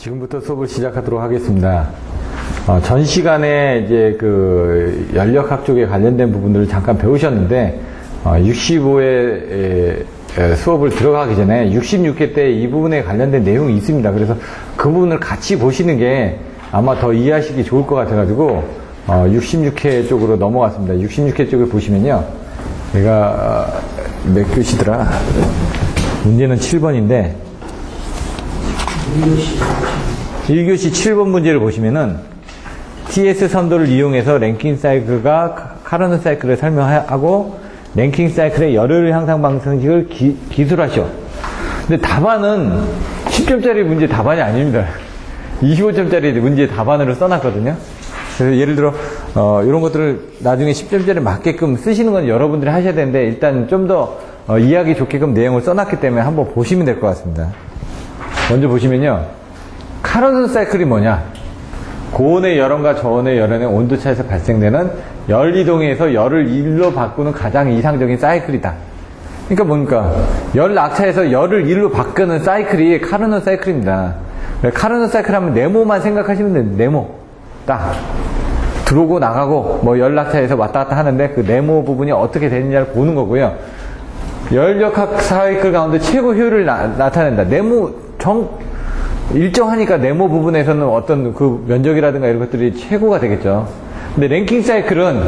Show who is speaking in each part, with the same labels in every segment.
Speaker 1: 지금부터 수업을 시작하도록 하겠습니다. 전 시간에 이제 그 연력학 쪽에 관련된 부분들을 잠깐 배우셨는데, 65회 수업을 들어가기 전에 66회 때 이 부분에 관련된 내용이 있습니다. 그래서 그 부분을 같이 보시는 게 아마 더 이해하시기 좋을 것 같아가지고, 66회 쪽으로 넘어갔습니다. 66회 쪽을 보시면요. 제가 몇 교시더라? 문제는 7번인데, 1교시 7번 문제를 보시면은 TS 선도를 이용해서 랭킹 사이클과 카르노 사이클을 설명하고 랭킹 사이클의 열혈 향상 방정식을 기술하시오. 근데 답안은 10점짜리 문제 답안이 아닙니다. 25점짜리 문제 답안으로 써놨거든요. 그래서 예를 들어 이런 것들을 나중에 10점짜리 맞게끔 쓰시는 건 여러분들이 하셔야 되는데, 일단 좀 더 이해하기 좋게끔 내용을 써놨기 때문에 한번 보시면 될 것 같습니다. 먼저 보시면요, 카르노 사이클이 뭐냐? 고온의 열원과 저온의 열원의 온도 차에서 발생되는 열 이동에서 열을 일로 바꾸는 가장 이상적인 사이클이다. 그러니까 뭡니까? 열 낙차에서 열을 일로 바꾸는 사이클이 카르노 사이클입니다. 카르노 사이클 하면 네모만 생각하시면 돼요. 네모. 딱. 들어오고 나가고, 뭐 열 낙차에서 왔다 갔다 하는데 그 네모 부분이 어떻게 되느냐를 보는 거고요. 열역학 사이클 가운데 최고 효율을 나타낸다. 일정하니까 네모 부분에서는 어떤 그 면적이라든가 이런 것들이 최고가 되겠죠. 근데 랭킹 사이클은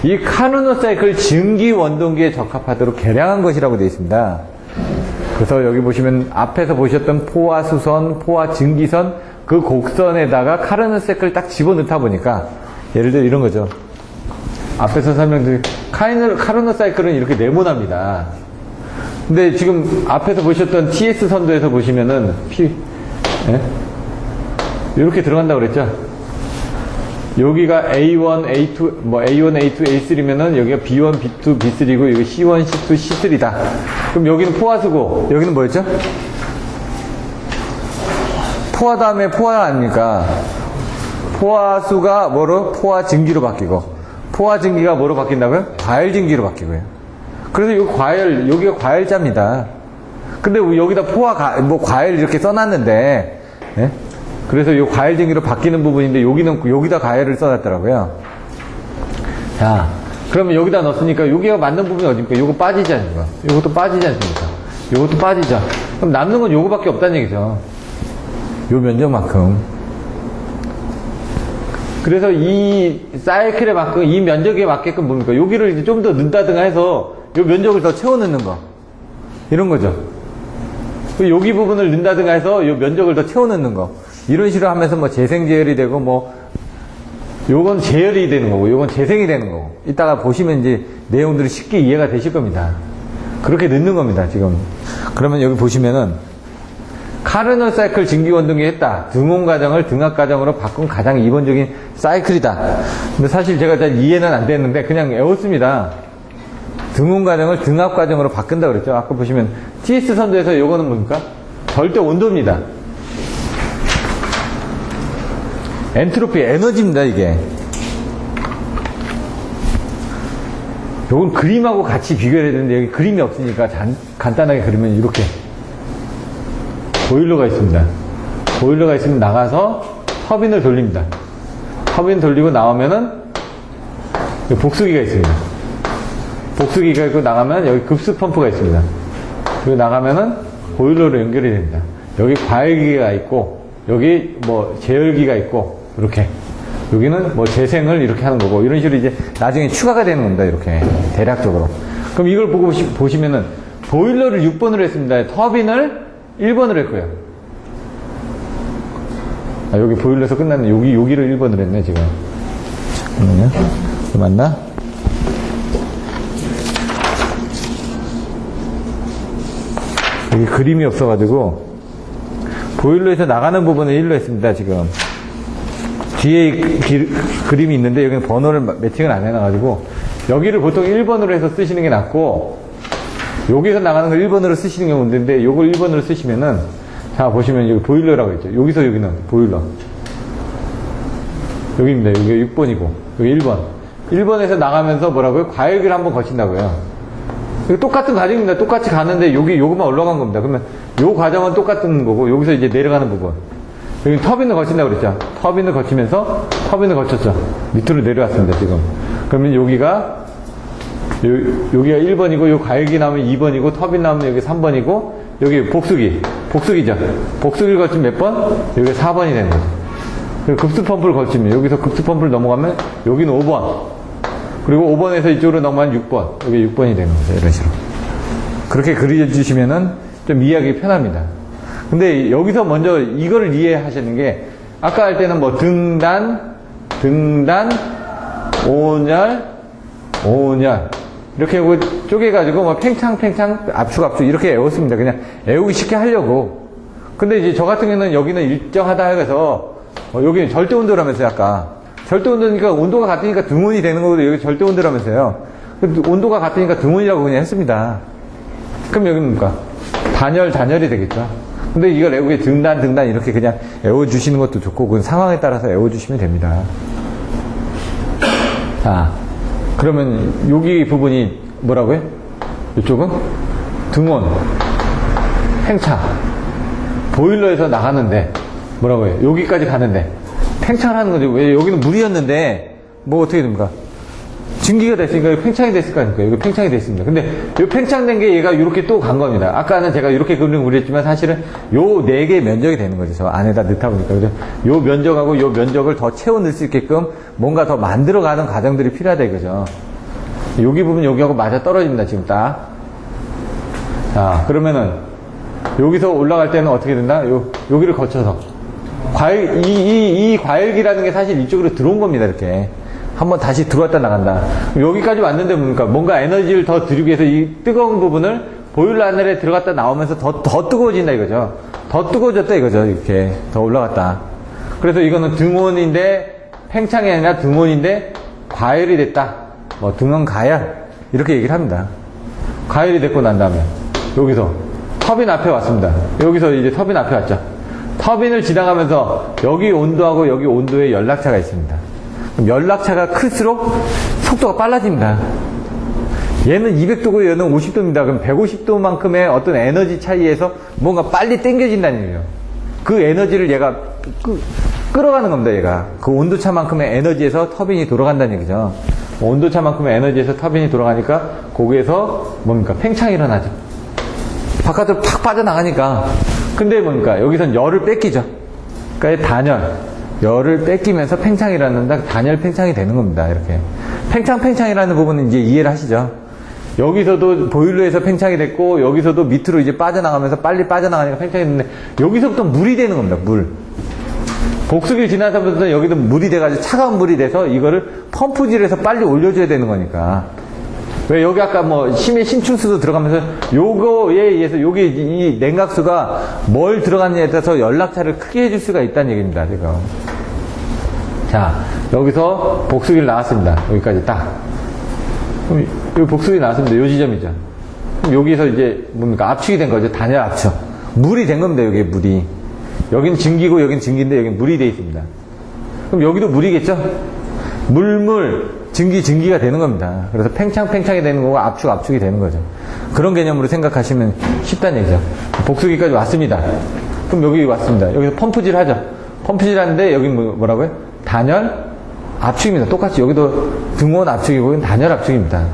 Speaker 1: 이 카르노 사이클 증기 원동기에 적합하도록 개량한 것이라고 되어 있습니다. 그래서 여기 보시면 앞에서 보셨던 포화 수선, 포화 증기선, 그 곡선에다가 카르노 사이클을 딱 집어넣다 보니까, 예를 들어 이런 거죠. 앞에서 설명드린 카르노 사이클은 이렇게 네모납니다. 근데 지금 앞에서 보셨던 TS 선도에서 보시면은 이렇게 들어간다고 그랬죠? 여기가 A1, A2, A1, A2, A3면은 여기가 B1, B2, B3고 여기 C1, C2, C3다. 그럼 여기는 포화수고, 여기는 뭐였죠? 포화 다음에 포화 아닙니까? 포화수가 뭐로? 포화 증기로 바뀌고, 포화 증기가 뭐로 바뀐다고요? 과열 증기로 바뀌고요. 그래서 여기가 과열자입니다. 근데 여기다 과열 이렇게 써놨는데, 예? 그래서 이 과열 증기로 바뀌는 부분인데, 여기다 과열을 써놨더라고요. 자, 그러면 여기다 넣었으니까, 여기가 맞는 부분이 어딥니까? 요거 빠지지 않습니까? 요것도 빠지지 않습니까? 요것도 빠지죠. 그럼 남는 건 요거밖에 없다는 얘기죠. 요 면적만큼. 그래서 이 사이클에 맞게끔, 이 면적에 맞게끔 뭡니까? 여기를 이제 좀 더 넣는다든가 해서, 요 면적을 더 채워 넣는 거. 이런 거죠. 여기 부분을 넣는다든가 해서 요 면적을 더 채워 넣는 거. 이런 식으로 하면서 뭐 재생재열이 되고, 요건 재열이 되는 거고, 요건 재생이 되는 거고. 이따가 보시면 이제 내용들이 쉽게 이해가 되실 겁니다. 그렇게 넣는 겁니다, 지금. 그러면 여기 보시면은, 카르노 사이클 증기원동기 했다. 등온 과정을 등압 과정으로 바꾼 가장 이번적인 사이클이다. 근데 사실 제가 잘 이해는 안 됐는데, 그냥 외웠습니다. 등온 과정을 등압 과정으로 바꾼다 그랬죠. 아까 보시면 TS 선도에서 요거는 뭡니까? 절대 온도입니다. 엔트로피, 에너지입니다, 이게. 요건 그림하고 같이 비교해야 되는데, 여기 그림이 없으니까 간단하게 그리면 이렇게. 보일러가 있습니다. 보일러가 있으면 나가서 터빈을 돌립니다. 터빈 돌리고 나오면은 복수기가 있습니다. 복수기가 있고 나가면 여기 급수 펌프가 있습니다. 그리고 나가면은 보일러로 연결이 됩니다. 여기 과열기가 있고, 여기 제열기가 있고, 이렇게. 여기는 재생을 이렇게 하는 거고, 이런 식으로 이제 나중에 추가가 되는 겁니다. 이렇게. 대략적으로. 그럼 이걸 보고 보시면은, 보일러를 6번으로 했습니다. 터빈을 1번으로 했고요. 여기 보일러에서 끝났네. 여기를 1번으로 했네, 지금. 잠깐만요. 이거 맞나? 여기 그림이 없어가지고, 보일러에서 나가는 부분을 1로 했습니다, 지금. 뒤에 그림이 있는데, 여기는 번호를 매칭을 안 해놔가지고, 여기를 보통 1번으로 해서 쓰시는 게 낫고, 여기서 나가는 걸 1번으로 쓰시는 경우도 있는데, 요걸 1번으로 쓰시면은, 자, 보시면 여기 보일러라고 있죠. 여기서 여기는 보일러. 여기입니다. 여기 6번이고, 여기 1번. 1번에서 나가면서 뭐라고요? 과열기를 한번 거친다고요. 똑같은 과정입니다. 똑같이 가는데 요것만 올라간 겁니다. 그러면 요 과정은 똑같은 거고, 여기서 이제 내려가는 부분. 여기 터빈을 거친다고 그랬죠. 터빈을 거치면서 터빈을 거쳤죠. 밑으로 내려왔습니다, 지금. 그러면 여기가 1번이고, 요 과일기 나오면 2번이고, 터빈 나오면 여기 3번이고, 여기 복수기죠. 복수기를 거치면 몇 번? 여기 4번이 되는 거죠. 그리고 급수 펌프를 거치면, 여기서 급수 펌프를 넘어가면, 여기는 5번. 그리고 5번에서 이쪽으로 넘어가면 6번. 여기 6번이 되는 거죠. 이런 식으로. 그렇게 그려주시면은 좀 이해하기 편합니다. 근데 여기서 먼저 이거를 이해하시는 게, 아까 할 때는 뭐 등단, 온열, 이렇게 하고 쪼개가지고 뭐 팽창, 압축 이렇게 외웠습니다. 그냥 외우기 쉽게 하려고. 근데 이제 저 같은 경우는 여기는 일정하다 해서 여기는 절대 온도라면서요, 아까. 절대 온도니까 온도가 같으니까 등온이 되는 거고 여기 절대 온도라면서요. 온도가 같으니까 등온이라고 그냥 했습니다. 그럼 여기는 뭡니까? 단열이 되겠죠. 근데 이걸 외우게 등단 이렇게 그냥 외워주시는 것도 좋고 그 상황에 따라서 외워주시면 됩니다. 자, 그러면 여기 부분이 뭐라고요? 이쪽은 등온, 팽창, 보일러에서 나가는데 뭐라고요? 여기까지 가는데 팽창을 하는 거죠. 왜 여기는 물이었는데 뭐 어떻게 됩니까? 증기가 됐으니까 팽창이 됐을 거 아닙니까? 여기 팽창이 됐습니다. 근데 이 팽창된 게 얘가 이렇게 또 간 겁니다. 아까는 제가 이렇게 그림을 그렸지만 사실은 요 4개의 면적이 되는 거죠. 저 안에다 넣다 보니까. 그래서 요 면적하고 요 면적을 더 채워 넣을 수 있게끔 뭔가 더 만들어가는 과정들이 필요하다 이거죠. 여기 부분 여기하고 맞아 떨어집니다. 지금 딱. 자, 그러면은 여기서 올라갈 때는 어떻게 된다? 여기를 거쳐서. 이 과일기라는 게 사실 이쪽으로 들어온 겁니다. 이렇게. 한번 다시 들어왔다 나간다. 여기까지 왔는데 뭔가 에너지를 더 들이기 위해서 이 뜨거운 부분을 보일러 안에 들어갔다 나오면서 더 뜨거워진다 이거죠. 더 뜨거워졌다 이거죠. 이렇게 더 올라갔다. 그래서 이거는 등온인데 팽창이 아니라 등온인데 과열이 됐다. 뭐 등온 가열 이렇게 얘기를 합니다. 과열이 됐고 난 다음에 여기서 터빈 앞에 왔습니다. 여기서 이제 터빈 앞에 왔죠. 터빈을 지나가면서 여기 온도하고 여기 온도에 연락차가 있습니다. 연락차가 클수록 속도가 빨라집니다. 얘는 200도고 얘는 50도입니다. 그럼 150도만큼의 어떤 에너지 차이에서 뭔가 빨리 당겨진다는 얘기예요. 그 에너지를 얘가 끌어가는 겁니다. 얘가 그 온도차만큼의 에너지에서 터빈이 돌아간다는 얘기죠. 온도차만큼의 에너지에서 터빈이 돌아가니까 거기에서 뭡니까? 팽창이 일어나죠. 바깥으로 팍 빠져나가니까. 근데 뭡니까? 여기선 열을 뺏기죠. 그러니까 단열 열을 뺏기면서 팽창이 일어난다. 단열 팽창이 되는 겁니다. 이렇게. 팽창이라는 부분은 이제 이해를 하시죠. 여기서도 보일러에서 팽창이 됐고, 여기서도 밑으로 이제 빠져나가면서 빨리 빠져나가니까 팽창이 됐는데, 여기서부터 물이 되는 겁니다. 물. 복수기를 지나서부터 여기도 물이 돼가지고 차가운 물이 돼서 이거를 펌프질해서 빨리 올려줘야 되는 거니까. 왜 여기 아까 뭐 심해 신충수도 들어가면서 요거에 의해서 여기 이 냉각수가 뭘 들어갔냐에 따라서 연락차를 크게 해줄 수가 있다는 얘기입니다. 지금. 자, 여기서 복수기를 나왔습니다. 여기까지 딱. 그럼 여기 복수기 나왔습니다. 요 지점이죠. 그럼 여기서 이제 뭡니까? 압축이 된 거죠. 단열 압축. 물이 된 겁니다. 여기 물이. 여긴 증기고 여긴 증기인데 여긴 물이 돼 있습니다. 그럼 여기도 물이겠죠? 증기가 되는 겁니다. 그래서 팽창이 되는 거고 압축이 되는 거죠. 그런 개념으로 생각하시면 쉽다는 얘기죠. 복수기까지 왔습니다. 그럼 여기 왔습니다. 여기서 펌프질 하죠. 펌프질 하는데 여기 뭐라고요? 단열 압축입니다. 똑같이 여기도 등온 압축이고 여기는 단열 압축입니다.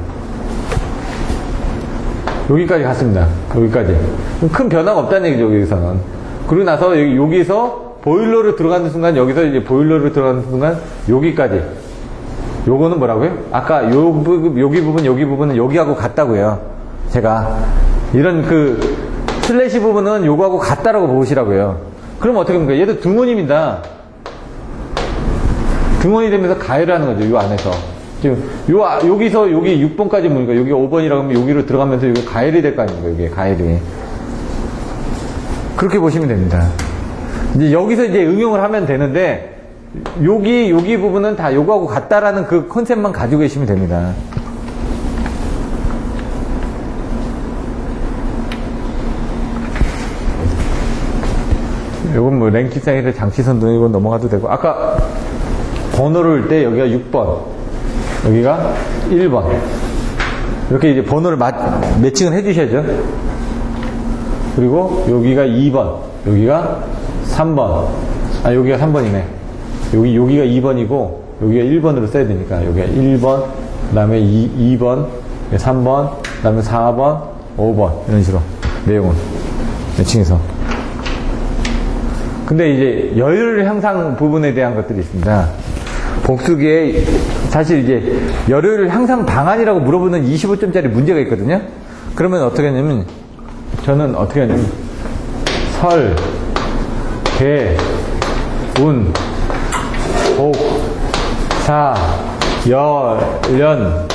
Speaker 1: 여기까지 갔습니다. 여기까지. 큰 변화가 없다는 얘기죠. 여기서는. 그리고 나서 여기서 보일러로 들어가는 순간 여기서 이제 보일러로 들어가는 순간 여기까지. 요거는 뭐라고요? 아까 여기 부분은 여기하고 같다고요. 제가 이런 그 슬래시 부분은 요거하고 같다라고 보시라고요. 그럼 어떻게 합니까? 얘도 등온입니다. 등온이 되면서 가열하는 거죠. 요 안에서. 지금 여기서 여기 6번까지 보니까 여기 5번이라고 하면 여기로 들어가면서 여기 가열이 될 거 아닙니까? 이게 가열이. 그렇게 보시면 됩니다. 이제 여기서 이제 응용을 하면 되는데 여기 부분은 다 요거하고 같다라는 그 컨셉만 가지고 계시면 됩니다. 요건 뭐 랭킹 사이클 장치선도 이건 넘어가도 되고 아까 번호를 할 때 여기가 6번 여기가 1번 이렇게 이제 번호를 매칭을 해 주셔야죠. 그리고 여기가 2번 여기가 3번 여기가 3번이네. 여기가 2번이고, 여기가 1번으로 써야 되니까, 여기가 1번, 그 다음에 2번, 3번, 그 다음에 4번, 5번. 이런 식으로. 내용은. 매칭해서. 근데 이제 열혈 향상 부분에 대한 것들이 있습니다. 복수기에 사실 이제 열혈 향상 방안이라고 물어보는 25점짜리 문제가 있거든요. 그러면 어떻게 하냐면, 저는 어떻게 하냐면, 설, 개, 운, 복, 사, 연,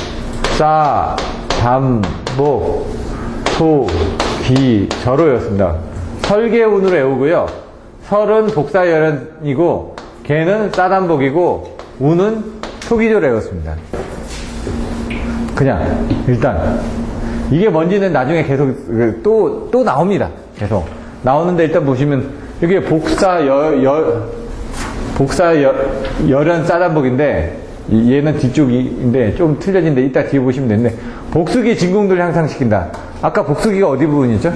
Speaker 1: 싸, 담복, 토, 기, 절호였습니다. 설계운으로 외우고요. 설은 복사열연이고, 개는 싸담복이고, 운은 토기조로 외웠습니다. 그냥, 일단. 이게 뭔지는 나중에 계속, 또 나옵니다. 계속. 나오는데 일단 보시면, 이게 복사열연 싸담복인데, 얘는 뒤쪽인데 좀 틀려진데 이따 뒤에 보시면 되는데, 복수기 진공도를 향상시킨다. 아까 복수기가 어디 부분이죠?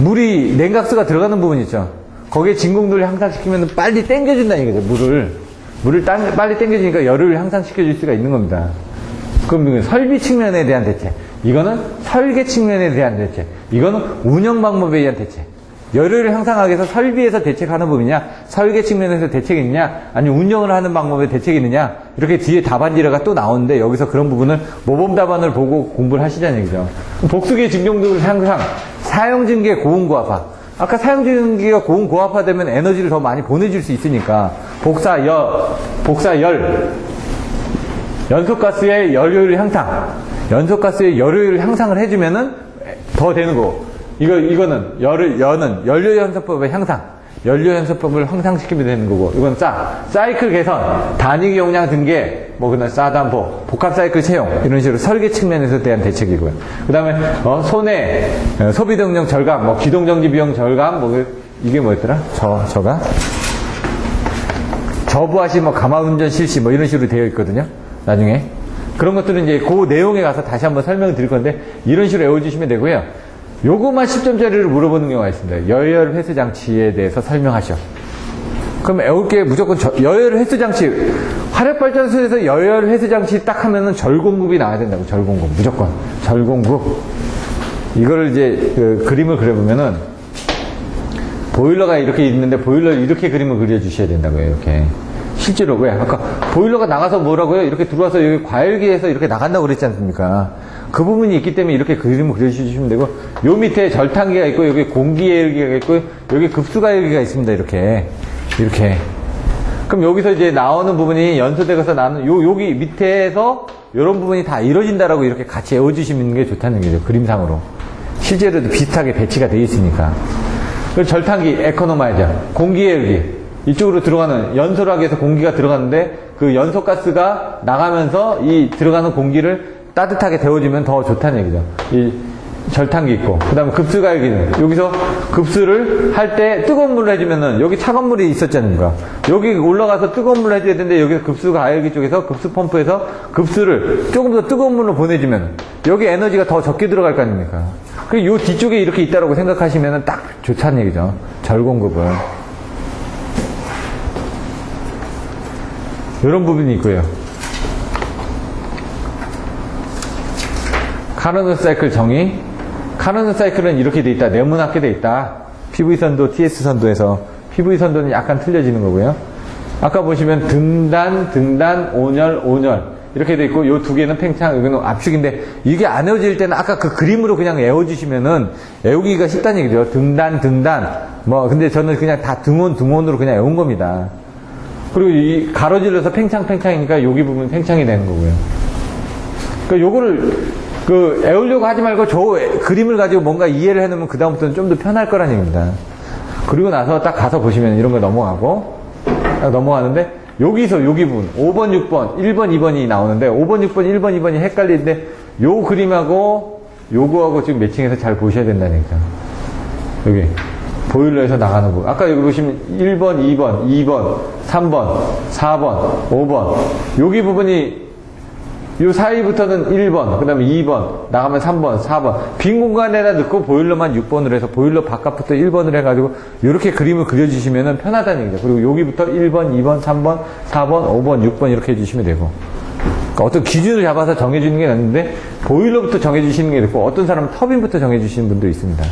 Speaker 1: 물이 냉각수가 들어가는 부분 있죠. 거기에 진공도를 향상시키면 빨리 당겨준다는 얘기죠. 물을 빨리 당겨주니까 열을 향상시켜줄 수가 있는 겁니다. 그럼 이건 설비 측면에 대한 대책, 이거는 설계 측면에 대한 대책, 이거는 운영 방법에 의한 대책. 열을 향상하기 위해서 설비에서 대책하는 부분이냐, 설계 측면에서 대책이 있느냐, 아니면 운영을 하는 방법에 대책이 있느냐, 이렇게 뒤에 답안지가 또 나오는데, 여기서 그런 부분을 모범 답안을 보고 공부를 하시자는 얘기죠. 복수기의 진공도 향상, 사용증기의 고온고압화. 아까 사용증기가 고온고압화되면 에너지를 더 많이 보내줄 수 있으니까, 복사열, 연소가스의 열효율 향상, 연소가스의 열효율 향상을 해주면은 더 되는 거고, 이거는 연료연소법의 향상, 연료연소법을 향상시키면 되는 거고, 이건 사이클 개선, 단위 용량 등계, 그다음 싸담보, 복합 사이클 채용, 이런 식으로 설계 측면에서 대한 대책이고요. 그 다음에, 손해, 소비동력 절감, 기동정지 비용 절감, 이게 뭐였더라? 저가? 저부하시, 가마운전 실시, 이런 식으로 되어 있거든요. 나중에. 그런 것들은 이제 그 내용에 가서 다시 한번 설명을 드릴 건데, 이런 식으로 외워주시면 되고요. 요거만 10점짜리를 물어보는 경우가 있습니다. 여열 회수 장치에 대해서 설명하셔. 그럼 외울 게 무조건 여열 회수 장치, 화력발전소에서 여열 회수 장치 딱 하면은 절공급이 나와야 된다고. 절공급. 무조건. 절공급. 이거를 이제 그림을 그려보면은 보일러가 이렇게 있는데 보일러를 이렇게 그림을 그려주셔야 된다고요. 이렇게. 실제로 왜? 아까 보일러가 나가서 뭐라고요? 이렇게 들어와서 여기 과열기에서 이렇게 나간다고 그랬지 않습니까? 그 부분이 있기 때문에 이렇게 그림을 그려주시면 되고, 요 밑에 절탄기가 있고, 여기 공기열기가 있고, 여기 급수가열기가 있습니다. 이렇게. 그럼 여기서 이제 나오는 부분이 연소되어서 나는 여기 밑에서 이런 부분이 다 이루어진다라고 이렇게 같이 외워주시는 게 좋다는 얘기죠. 그림상으로. 실제로도 비슷하게 배치가 되어 있으니까. 그리고 절탄기, 에코노마이저, 공기열기. 이쪽으로 들어가는, 연소를 하기 위해서 공기가 들어가는데, 그 연소가스가 나가면서 이 들어가는 공기를 따뜻하게 데워주면 더 좋다는 얘기죠. 이 절탄기 있고, 그 다음에 급수가열기는 여기서 급수를 할 때 뜨거운 물을 해주면은, 여기 차가운 물이 있었지 않습니까? 여기 올라가서 뜨거운 물을 해줘야 되는데, 여기서 급수가열기 쪽에서 급수 펌프에서 급수를 조금 더 뜨거운 물로 보내주면 여기 에너지가 더 적게 들어갈 거 아닙니까? 그리고 요 뒤쪽에 이렇게 있다라고 생각하시면은 딱 좋다는 얘기죠. 절공급을. 이런 부분이 있고요. 카르노트 사이클 정의. 카르노트 사이클은 이렇게 돼 있다. 네모나게 돼 있다. PV선도, TS선도에서. PV선도는 약간 틀려지는 거고요. 아까 보시면 등단, 온열. 이렇게 돼 있고, 요 두 개는 팽창, 여기는 압축인데, 이게 안 외워질 때는 아까 그 그림으로 그냥 외워주시면은, 외우기가 쉽다는 얘기죠. 등단. 근데 저는 그냥 다 등온으로 그냥 외운 겁니다. 그리고 이 가로질러서 팽창이니까 여기 부분 팽창이 되는 거고요. 그러니까 요거를 외우려고 하지 말고 저 그림을 가지고 뭔가 이해를 해놓으면 그다음부터는 좀 더 편할 거란 얘기입니다. 그리고 나서 딱 가서 보시면 이런 거 넘어가고, 딱 넘어가는데, 여기서 여기 부분, 5번, 6번, 1번, 2번이 나오는데, 5번, 6번, 1번, 2번이 헷갈리는데, 요 그림하고 요거하고 지금 매칭해서 잘 보셔야 된다니까. 여기. 보일러에서 나가는 부분. 아까 여기 보시면 1번, 2번, 3번, 4번, 5번. 여기 부분이 요 사이부터는 1번, 그 다음에 2번, 나가면 3번, 4번. 빈 공간에다 넣고 보일러만 6번으로 해서 보일러 바깥부터 1번을 해가지고 이렇게 그림을 그려주시면 편하다는 얘기죠. 그리고 여기부터 1번, 2번, 3번, 4번, 5번, 6번 이렇게 해주시면 되고. 그러니까 어떤 기준을 잡아서 정해주는 게 낫는데 보일러부터 정해주시는 게 있고 어떤 사람은 터빈부터 정해주시는 분도 있습니다.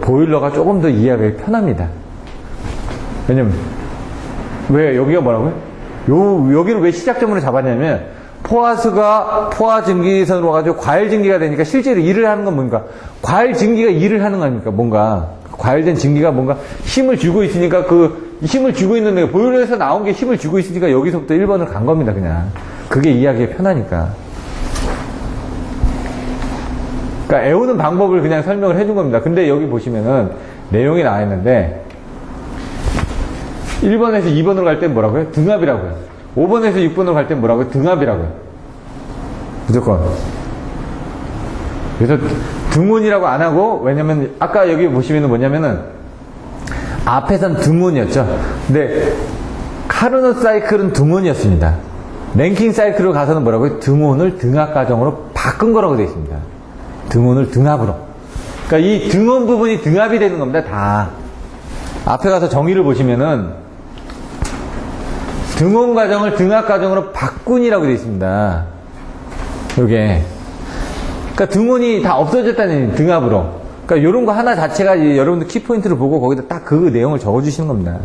Speaker 1: 보일러가 조금 더 이해하기 편합니다. 왜냐면 왜 여기가 뭐라고요? 여기를 왜 시작점으로 잡았냐면 포화수가 포화 증기선으로 와가지고 과일 증기가 되니까 실제로 일을 하는 건 뭔가 과일 증기가 일을 하는 거 아닙니까? 뭔가 과일된 증기가 뭔가 힘을 주고 있으니까 그 힘을 주고 있는데 보일러에서 나온 게 힘을 주고 있으니까 여기서부터 1번을 간 겁니다. 그냥 그게 이해하기 편하니까. 그러니까 애우는 방법을 그냥 설명을 해준 겁니다. 근데 여기 보시면은 내용이 나와 있는데 1번에서 2번으로 갈 땐 뭐라고요? 등압이라고요. 5번에서 6번으로 갈 땐 뭐라고요? 등압이라고요. 무조건. 그래서 등온이라고 안 하고, 왜냐면 아까 여기 보시면은 뭐냐면은 앞에선 등온이었죠. 근데 카르노트 사이클은 등온이었습니다. 랭킹 사이클로 가서는 뭐라고요? 등온을 등압 과정으로 바꾼 거라고 되어 있습니다. 등온을 등압으로. 그러니까 이 등온 부분이 등압이 되는 겁니다. 다. 앞에 가서 정의를 보시면은 등온 과정을 등압 과정으로 바꾼이라고 되어 있습니다. 요게. 그러니까 등온이 다 없어졌다는 얘기예요. 등압으로. 그러니까 요런 거 하나 자체가 여러분들 키포인트를 보고 거기다 딱 그 내용을 적어주시는 겁니다.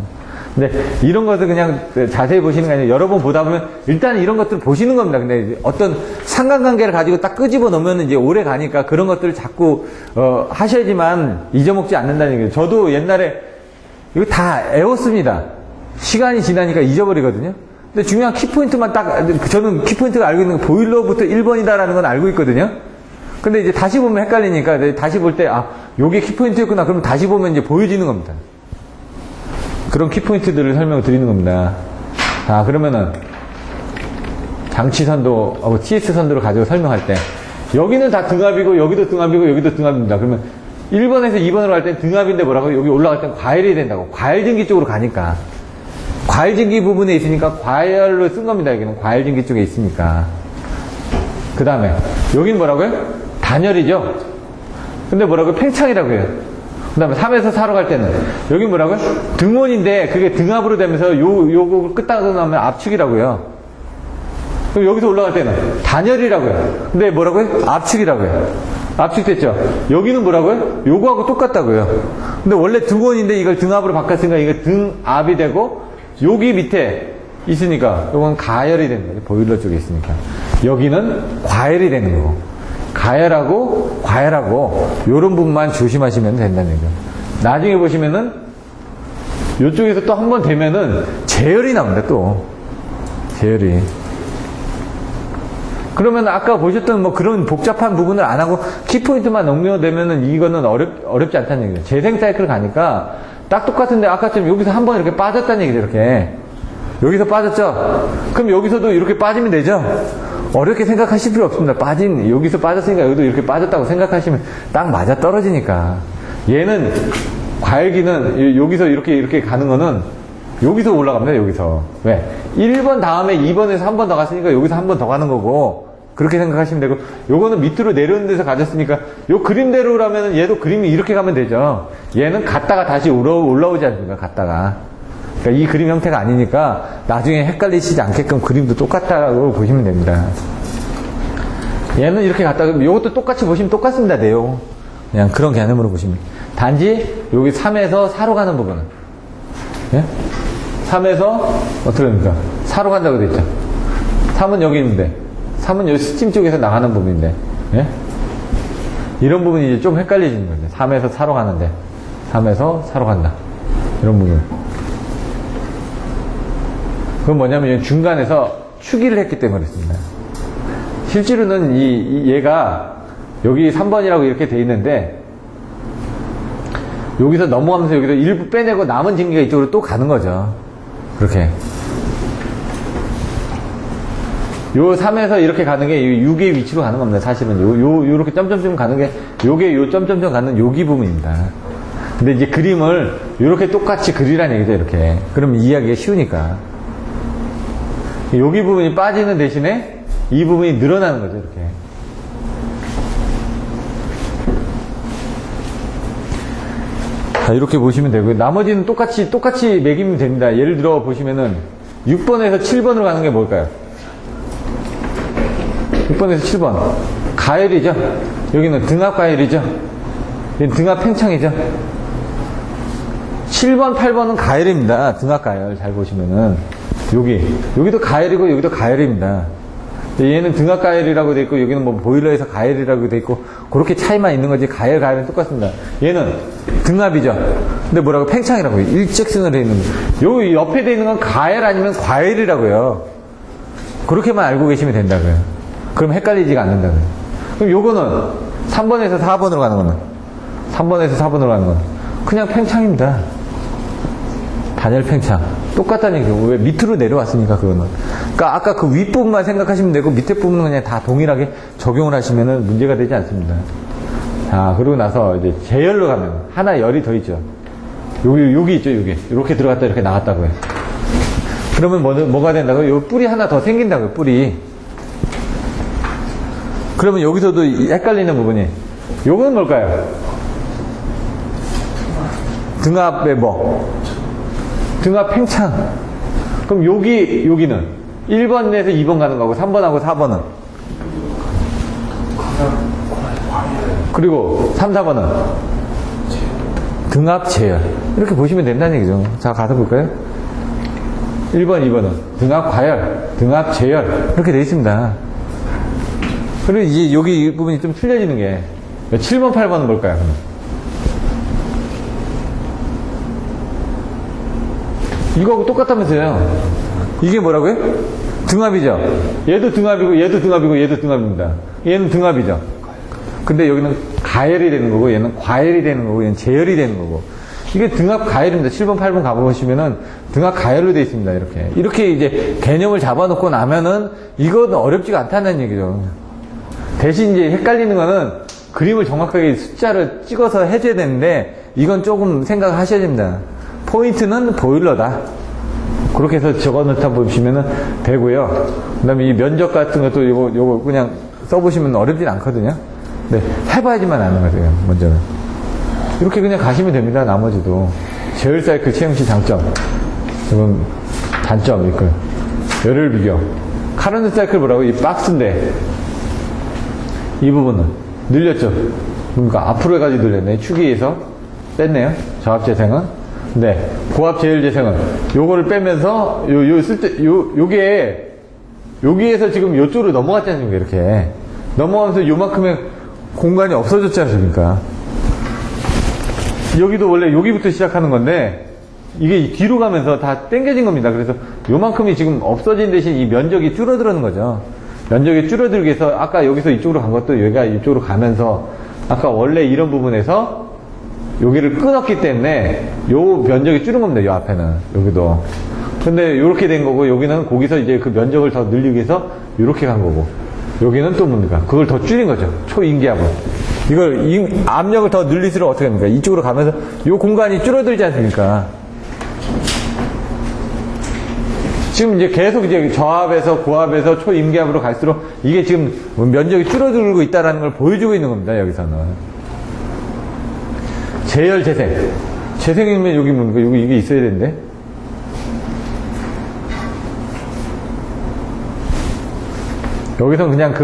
Speaker 1: 근데 이런 것을 그냥 자세히 보시는 게 아니라 여러 번 보다 보면 일단 이런 것들을 보시는 겁니다. 근데 어떤 상관관계를 가지고 딱 끄집어 놓으면 이제 오래 가니까 그런 것들을 자꾸 하셔야지만 잊어먹지 않는다는 얘기예요. 저도 옛날에 이거 다 애웠습니다. 시간이 지나니까 잊어버리거든요. 근데 중요한 키포인트만 딱, 저는 키포인트가 알고 있는 거 보일러부터 1번이다라는 건 알고 있거든요. 근데 이제 다시 보면 헷갈리니까 다시 볼 때, 아, 요게 키포인트였구나. 그러면 다시 보면 이제 보여지는 겁니다. 그런 키포인트들을 설명을 드리는 겁니다. 자, 그러면은, 장치선도, TS선도를 가지고 설명할 때, 여기는 다 등압이고, 여기도 등압이고, 여기도 등압입니다. 그러면 1번에서 2번으로 갈 땐 등압인데 뭐라고? 여기 올라갈 땐 과열이 된다고. 과열증기 쪽으로 가니까. 과열증기 부분에 있으니까 과열로 쓴 겁니다. 여기는 과열증기 쪽에 있으니까. 그 다음에 여긴 뭐라고요? 단열이죠. 근데 뭐라고요? 팽창이라고 해요. 그 다음에 3에서 4로 갈 때는 여긴 뭐라고요? 등온인데 그게 등압으로 되면서 요거 끄떡 나면 압축이라고요. 그럼 여기서 올라갈 때는 단열이라고요. 근데 뭐라고요? 압축이라고요. 압축됐죠? 여기는 뭐라고요? 요거하고 똑같다고요. 근데 원래 등온인데 이걸 등압으로 바꿨으니까 이거 등압이 되고 여기 밑에 있으니까 요건 가열이 되는 거죠. 보일러 쪽에 있으니까. 여기는 과열이 되는 거고. 가열하고 과열하고 요런 부분만 조심하시면 된다는 얘기죠. 나중에 보시면은 요쪽에서 또 한 번 되면은 제열이 나옵니다. 또 제열이. 그러면 아까 보셨던 뭐 그런 복잡한 부분을 안 하고 키포인트만 넘겨되면은 이거는 어렵지 않다는 얘기죠. 재생 사이클 가니까 딱 똑같은데 아까처럼 여기서 한 번 이렇게 빠졌다는 얘기죠. 이렇게. 여기서 빠졌죠? 그럼 여기서도 이렇게 빠지면 되죠? 어렵게 생각하실 필요 없습니다. 여기서 빠졌으니까 여기도 이렇게 빠졌다고 생각하시면 딱 맞아 떨어지니까. 얘는, 과열기는 여기서 이렇게 가는 거는 여기서 올라갑니다. 여기서. 왜? 1번 다음에 2번에서 한 번 더 갔으니까 여기서 한 번 더 가는 거고, 그렇게 생각하시면 되고, 요거는 밑으로 내려오는 데서 가졌으니까, 요 그림대로라면 얘도 그림이 이렇게 가면 되죠. 얘는 갔다가 다시 올라오지 않습니까? 갔다가. 그러니까 이 그림 형태가 아니니까 나중에 헷갈리시지 않게끔 그림도 똑같다고 보시면 됩니다. 얘는 이렇게 갔다가 이것도 똑같이 보시면 똑같습니다. 내용. 그냥 그런 개념으로 보시면. 단지 여기 3에서 4로 가는 부분은 예? 3에서 어떻게 됩니까? 4로 간다고 되어 있죠. 3은 여기 있는데 3은 여기 스팀 쪽에서 나가는 부분인데 예? 이런 부분이 이제 좀 헷갈리시는 거죠. 3에서 4로 가는데 3에서 4로 간다. 이런 부분. 그건 뭐냐면 중간에서 추기를 했기 때문에 그렇습니다. 실제로는 얘가 여기 3번이라고 이렇게 돼 있는데 여기서 넘어가면서 여기서 일부 빼내고 남은 증기가 이쪽으로 또 가는 거죠. 그렇게. 요 3에서 이렇게 가는 게 6의 위치로 가는 겁니다. 사실은 요렇게 점점점 가는 게 요게 요 점점점 가는 여기 부분입니다. 근데 이제 그림을 요렇게 똑같이 그리라는 얘기죠. 이렇게. 그럼 이해하기가 쉬우니까. 여기 부분이 빠지는 대신에 이 부분이 늘어나는 거죠, 이렇게. 자, 이렇게 보시면 되고요. 나머지는 똑같이 매기면 됩니다. 예를 들어 보시면은 6번에서 7번으로 가는 게 뭘까요? 6번에서 7번. 가열이죠? 여기는 등압 가열이죠? 여기는 등압 팽창이죠? 7번, 8번은 가열입니다. 등압 가열. 잘 보시면은. 여기도 가열이고, 여기도 가열입니다. 얘는 등압 가열이라고 돼 있고, 여기는 뭐 보일러에서 가열이라고 돼 있고, 그렇게 차이만 있는 거지, 가열은 똑같습니다. 얘는 등압이죠. 근데 뭐라고? 팽창이라고 해요. 일직선으로 돼 있는 거. 요 옆에 돼 있는 건 가열 아니면 과열이라고요. 그렇게만 알고 계시면 된다고요. 그럼 헷갈리지가 않는다고요. 그럼 요거는 3번에서 4번으로 가는 거는 3번에서 4번으로 가는 건 그냥 팽창입니다. 단열 팽창. 똑같다는 얘기죠. 왜 밑으로 내려왔으니까 그거는. 그러니까 아까 그 윗부분만 생각하시면 되고 밑에 부분은 그냥 다 동일하게 적용을 하시면은 문제가 되지 않습니다. 자, 그러고 나서 이제 제열로 가면 하나 열이 더 있죠. 여기 있죠, 여기. 이렇게 들어갔다 이렇게 나갔다고요. 그러면 뭐가 된다고요? 요 뿔이 하나 더 생긴다고요, 뿔이. 그러면 여기서도 헷갈리는 부분이 요건 뭘까요? 등압의 뭐? 등압 팽창. 그럼 여기는 1번에서 2번 가는 거고 3번하고 4번은 그리고 3, 4번은 등압 제열. 이렇게 보시면 된다는 얘기죠. 자, 가서 볼까요? 1번, 2번은 등압 과열, 등압 제열 이렇게 되어 있습니다. 그리고 이제 여기 이 부분이 좀 틀려지는 게 7번, 8번은 뭘까요? 이거하고 똑같다면서요. 이게 뭐라고요? 등압이죠. 얘도 등압이고 얘도 등압이고 얘도 등압입니다. 얘는 등압이죠. 근데 여기는 가열이 되는 거고 얘는 과열이 되는 거고 얘는 제열이 되는 거고 이게 등압 가열입니다. 7번, 8번 가보시면은 등압 가열로 되어 있습니다. 이렇게 이제 개념을 잡아놓고 나면은 이건 어렵지가 않다는 얘기죠. 대신 이제 헷갈리는 거는 그림을 정확하게 숫자를 찍어서 해줘야 되는데 이건 조금 생각하셔야 됩니다. 포인트는 보일러다. 그렇게 해서 적어 놓다 보시면은 되고요. 그 다음에 이 면적 같은 것도 요거 그냥 써보시면 어렵진 않거든요. 네, 해봐야지만 아는 거예요, 먼저는. 이렇게 그냥 가시면 됩니다, 나머지도. 제열 사이클 체형시 장점. 지금 단점, 이거. 열을 비교. 카르노 사이클 뭐라고? 이 박스인데, 이 부분은 늘렸죠. 그러니까 앞으로 해가지고 늘렸네. 축이에서 뺐네요. 저압 재생은. 네. 고압 제열 재생은 요거를 빼면서 요게 여기에서 지금 요쪽으로 넘어갔지 않습니까? 이렇게 넘어가면서 요만큼의 공간이 없어졌지 않습니까? 여기도 원래 여기부터 시작하는 건데 이게 뒤로 가면서 다 당겨진 겁니다. 그래서 요만큼이 지금 없어진 대신 이 면적이 줄어드는 거죠. 면적이 줄어들기 위해서 아까 여기서 이쪽으로 간 것도 여기가 이쪽으로 가면서 아까 원래 이런 부분에서 여기를 끊었기 때문에 요 면적이 줄은 겁니다. 요 앞에는 여기도. 근데 요렇게 된 거고 여기는 거기서 이제 그 면적을 더 늘리기 위해서 요렇게 간 거고 여기는 또 뭡니까? 그걸 더 줄인 거죠. 초인기압을. 이걸 압력을 더 늘릴수록 어떻게 합니까? 이쪽으로 가면서 요 공간이 줄어들지 않습니까? 지금 이제 계속 이제 저압에서 고압에서 초임기압으로 갈수록 이게 지금 면적이 줄어들고 있다는 걸 보여주고 있는 겁니다. 여기서는. 제열 재생. 재생이면 여기 뭡니까? 여기 이게 있어야 되는데. 여기서 그냥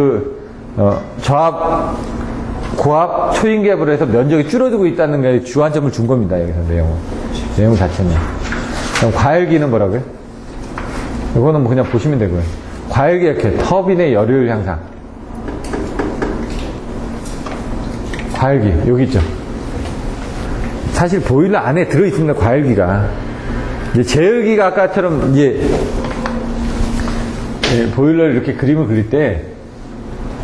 Speaker 1: 저압, 고압, 초인기압으로 해서 면적이 줄어들고 있다는 게 주안점을 준 겁니다. 여기서 내용 자체는. 그럼 과열기는 뭐라고요? 이거는 뭐 그냥 보시면 되고요. 과열기 이렇게 터빈의 열효율 향상. 과열기 여기 있죠. 사실 보일러 안에 들어 있습니다. 과열기가. 이제 제열기가 아까처럼 이제 보일러를 이렇게 그림을 그릴 때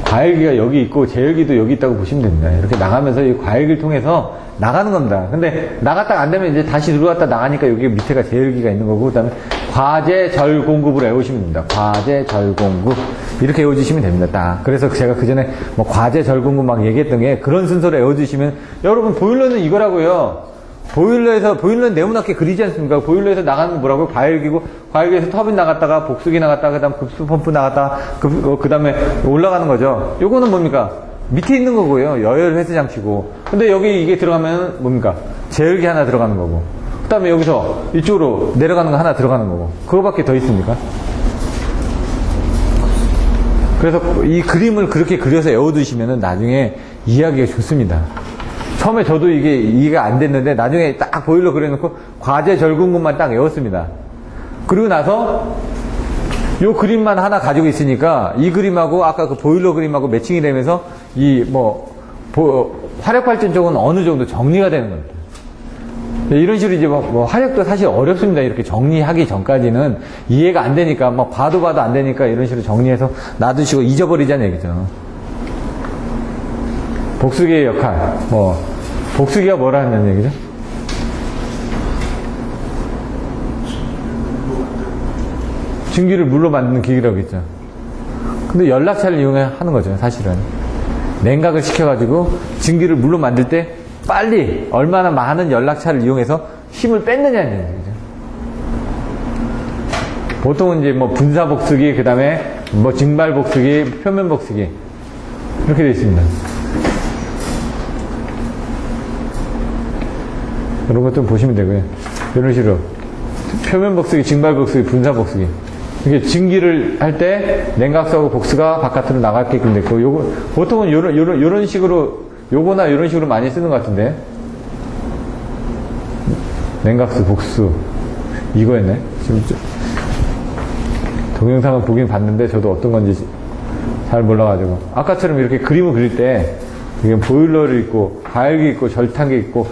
Speaker 1: 과열기가 여기 있고 제열기도 여기 있다고 보시면 됩니다. 이렇게 나가면서 이 과열기를 통해서 나가는 겁니다. 근데 나갔다가 안 되면 이제 다시 들어갔다 나가니까 여기 밑에가 제열기가 있는 거고, 그 다음에 과제 절 공급으로 외우시면 됩니다. 과제 절 공급. 이렇게 외워주시면 됩니다. 딱. 그래서 제가 그 전에 뭐 과제 절 공급 막 얘기했던 게 그런 순서로 외워주시면, 여러분 보일러는 이거라고요. 보일러는 네모나게 그리지 않습니까? 보일러에서 나가는 거 뭐라고요? 과일기에서 터빈 나갔다가, 복수기 나갔다가, 그 다음 급수 펌프 나갔다가, 그 다음에 올라가는 거죠. 요거는 뭡니까? 밑에 있는 거고요. 여열 회수 장치고. 근데 여기 이게 들어가면 뭡니까? 제열기 하나 들어가는 거고. 그 다음에 여기서 이쪽으로 내려가는 거 하나 들어가는 거고. 그거밖에 더 있습니까? 그래서 이 그림을 그렇게 그려서 외워두시면은 나중에 이해하기가 좋습니다. 처음에 저도 이게 이해가 안 됐는데 나중에 딱 보일러 그려놓고 과제 절근것만 딱 외웠습니다. 그리고 나서 요 그림만 하나 가지고 있으니까 이 그림하고 아까 그 보일러 그림하고 매칭이 되면서 이 화력발전 쪽은 어느 정도 정리가 되는 겁니다. 이런 식으로 이제 화력도 사실 어렵습니다. 이렇게 정리하기 전까지는 이해가 안 되니까, 봐도 안 되니까 이런 식으로 정리해서 놔두시고 잊어버리자는 얘기죠. 복수기의 역할, 복수기가 뭐라 하는 얘기죠? 증기를 물로 만드는 기기라고 했죠. 근데 연락차를 이용하는 거죠, 사실은. 냉각을 시켜가지고 증기를 물로 만들 때 빨리 얼마나 많은 연락차를 이용해서 힘을 뺐느냐는 얘기죠. 보통은 이제 분사복수기, 그 다음에 증발복수기, 표면복수기 이렇게 되어 있습니다. 이런 것 좀 보시면 되고요. 이런 식으로 표면복수기, 증발복수기, 분사복수기. 이게 증기를 할 때 냉각수하고 복수가 바깥으로 나가게끔 됐고, 요거 보통은 요런 식으로 요거나 이런 식으로 많이 쓰는 것 같은데. 냉각수, 복수. 이거였네. 지금 동영상을 보긴 봤는데 저도 어떤 건지 잘 몰라가지고. 아까처럼 이렇게 그림을 그릴 때 이게 보일러를 있고, 과열기 있고, 절탄기 있고,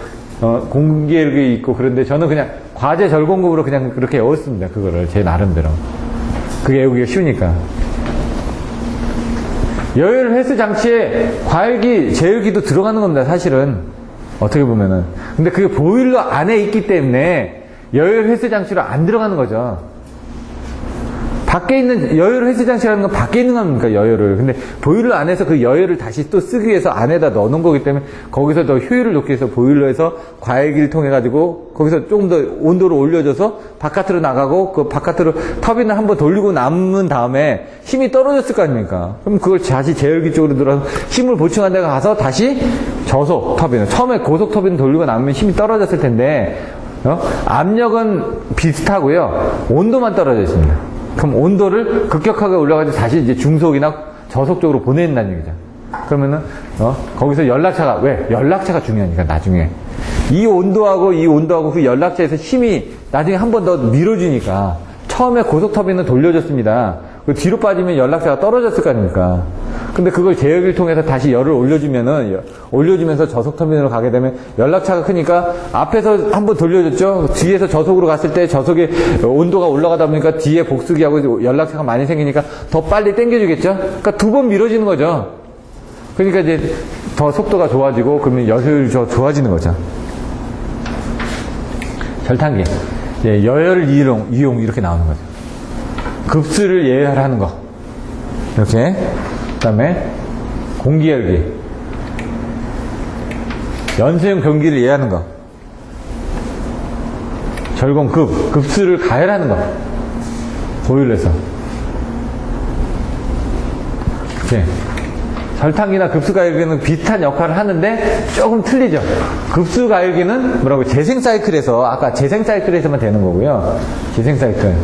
Speaker 1: 공기열기 있고, 그런데 저는 그냥 과제 절공급으로 그냥 그렇게 외웠습니다. 그거를 제 나름대로. 그게 외우기가 쉬우니까. 여열 회수 장치에 과열기, 제열기도 들어가는 겁니다, 사실은. 어떻게 보면은. 근데 그게 보일러 안에 있기 때문에 여열 회수 장치로 안 들어가는 거죠. 밖에 있는, 여열 회수 장치라는 건 밖에 있는 겁니까, 여열을. 근데 보일러 안에서 그 여열을 다시 또 쓰기 위해서 안에다 넣어놓은 거기 때문에 거기서 더 효율을 높게 해서 보일러에서 과열기를 통해가지고 거기서 조금 더 온도를 올려줘서 바깥으로 나가고 그 바깥으로 터빈을 한번 돌리고 남은 다음에 힘이 떨어졌을 거 아닙니까? 그럼 그걸 다시 제열기 쪽으로 들어서 힘을 보충한 데가 가서 다시 저속 터빈을, 처음에 고속 터빈 돌리고 나면 힘이 떨어졌을 텐데, 압력은 비슷하고요. 온도만 떨어져 있습니다. 그럼 온도를 급격하게 올려가지고 다시 이제 중속이나 저속 쪽으로 보낸다는 얘기죠. 그러면은, 거기서 연락차가, 왜? 연락차가 중요하니까, 나중에. 이 온도하고 그 연락차에서 힘이 나중에 한 번 더 밀어주니까, 처음에 고속 터빈은 돌려줬습니다. 그 뒤로 빠지면 연락차가 떨어졌을 거 아닙니까? 근데 그걸 제열기를 통해서 다시 열을 올려주면서 저속 터빈으로 가게 되면 연락차가 크니까 앞에서 한번 돌려줬죠? 뒤에서 저속으로 갔을 때 저속의 온도가 올라가다 보니까 뒤에 복수기하고 연락차가 많이 생기니까 더 빨리 당겨주겠죠? 그러니까 두 번 밀어주는 거죠. 그러니까 이제 더 속도가 좋아지고 그러면 여율이 좋아지는 거죠. 절탄기. 여열을 이용 이렇게 나오는 거죠. 급수를 예열하는 거. 이렇게. 그 다음에 공기열기. 연소형 변기를 예열하는 거. 급수를 가열하는 거. 보일러에서. 이렇게. 절탄기나 급수 가열기는 비슷한 역할을 하는데 조금 틀리죠. 급수 가열기는 재생 사이클에서, 아까 재생 사이클에서만 되는 거고요. 재생 사이클.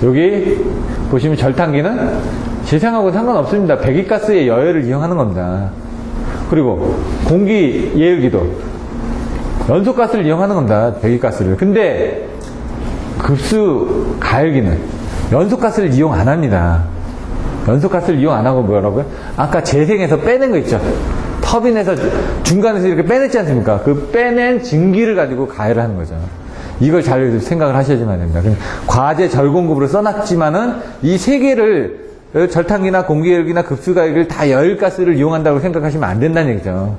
Speaker 1: 여기 보시면 절탄기는 재생하고 상관없습니다. 배기가스의 여열을 이용하는 겁니다. 그리고 공기 예열기도 연소가스를 이용하는 겁니다. 배기가스를. 근데 급수 가열기는 연소가스를 이용 안 합니다. 연소가스를 이용 안 하고 뭐라고요? 아까 재생해서 빼낸 거 있죠. 터빈에서 중간에서 이렇게 빼냈지 않습니까? 그 빼낸 증기를 가지고 가열을 하는 거죠. 이걸 잘 생각을 하셔야지만 됩니다. 과제 절공급으로 써놨지만은 이 세 개를 절탄기나 공기열기나 급수가열기를 다 여열가스를 이용한다고 생각하시면 안 된다는 얘기죠.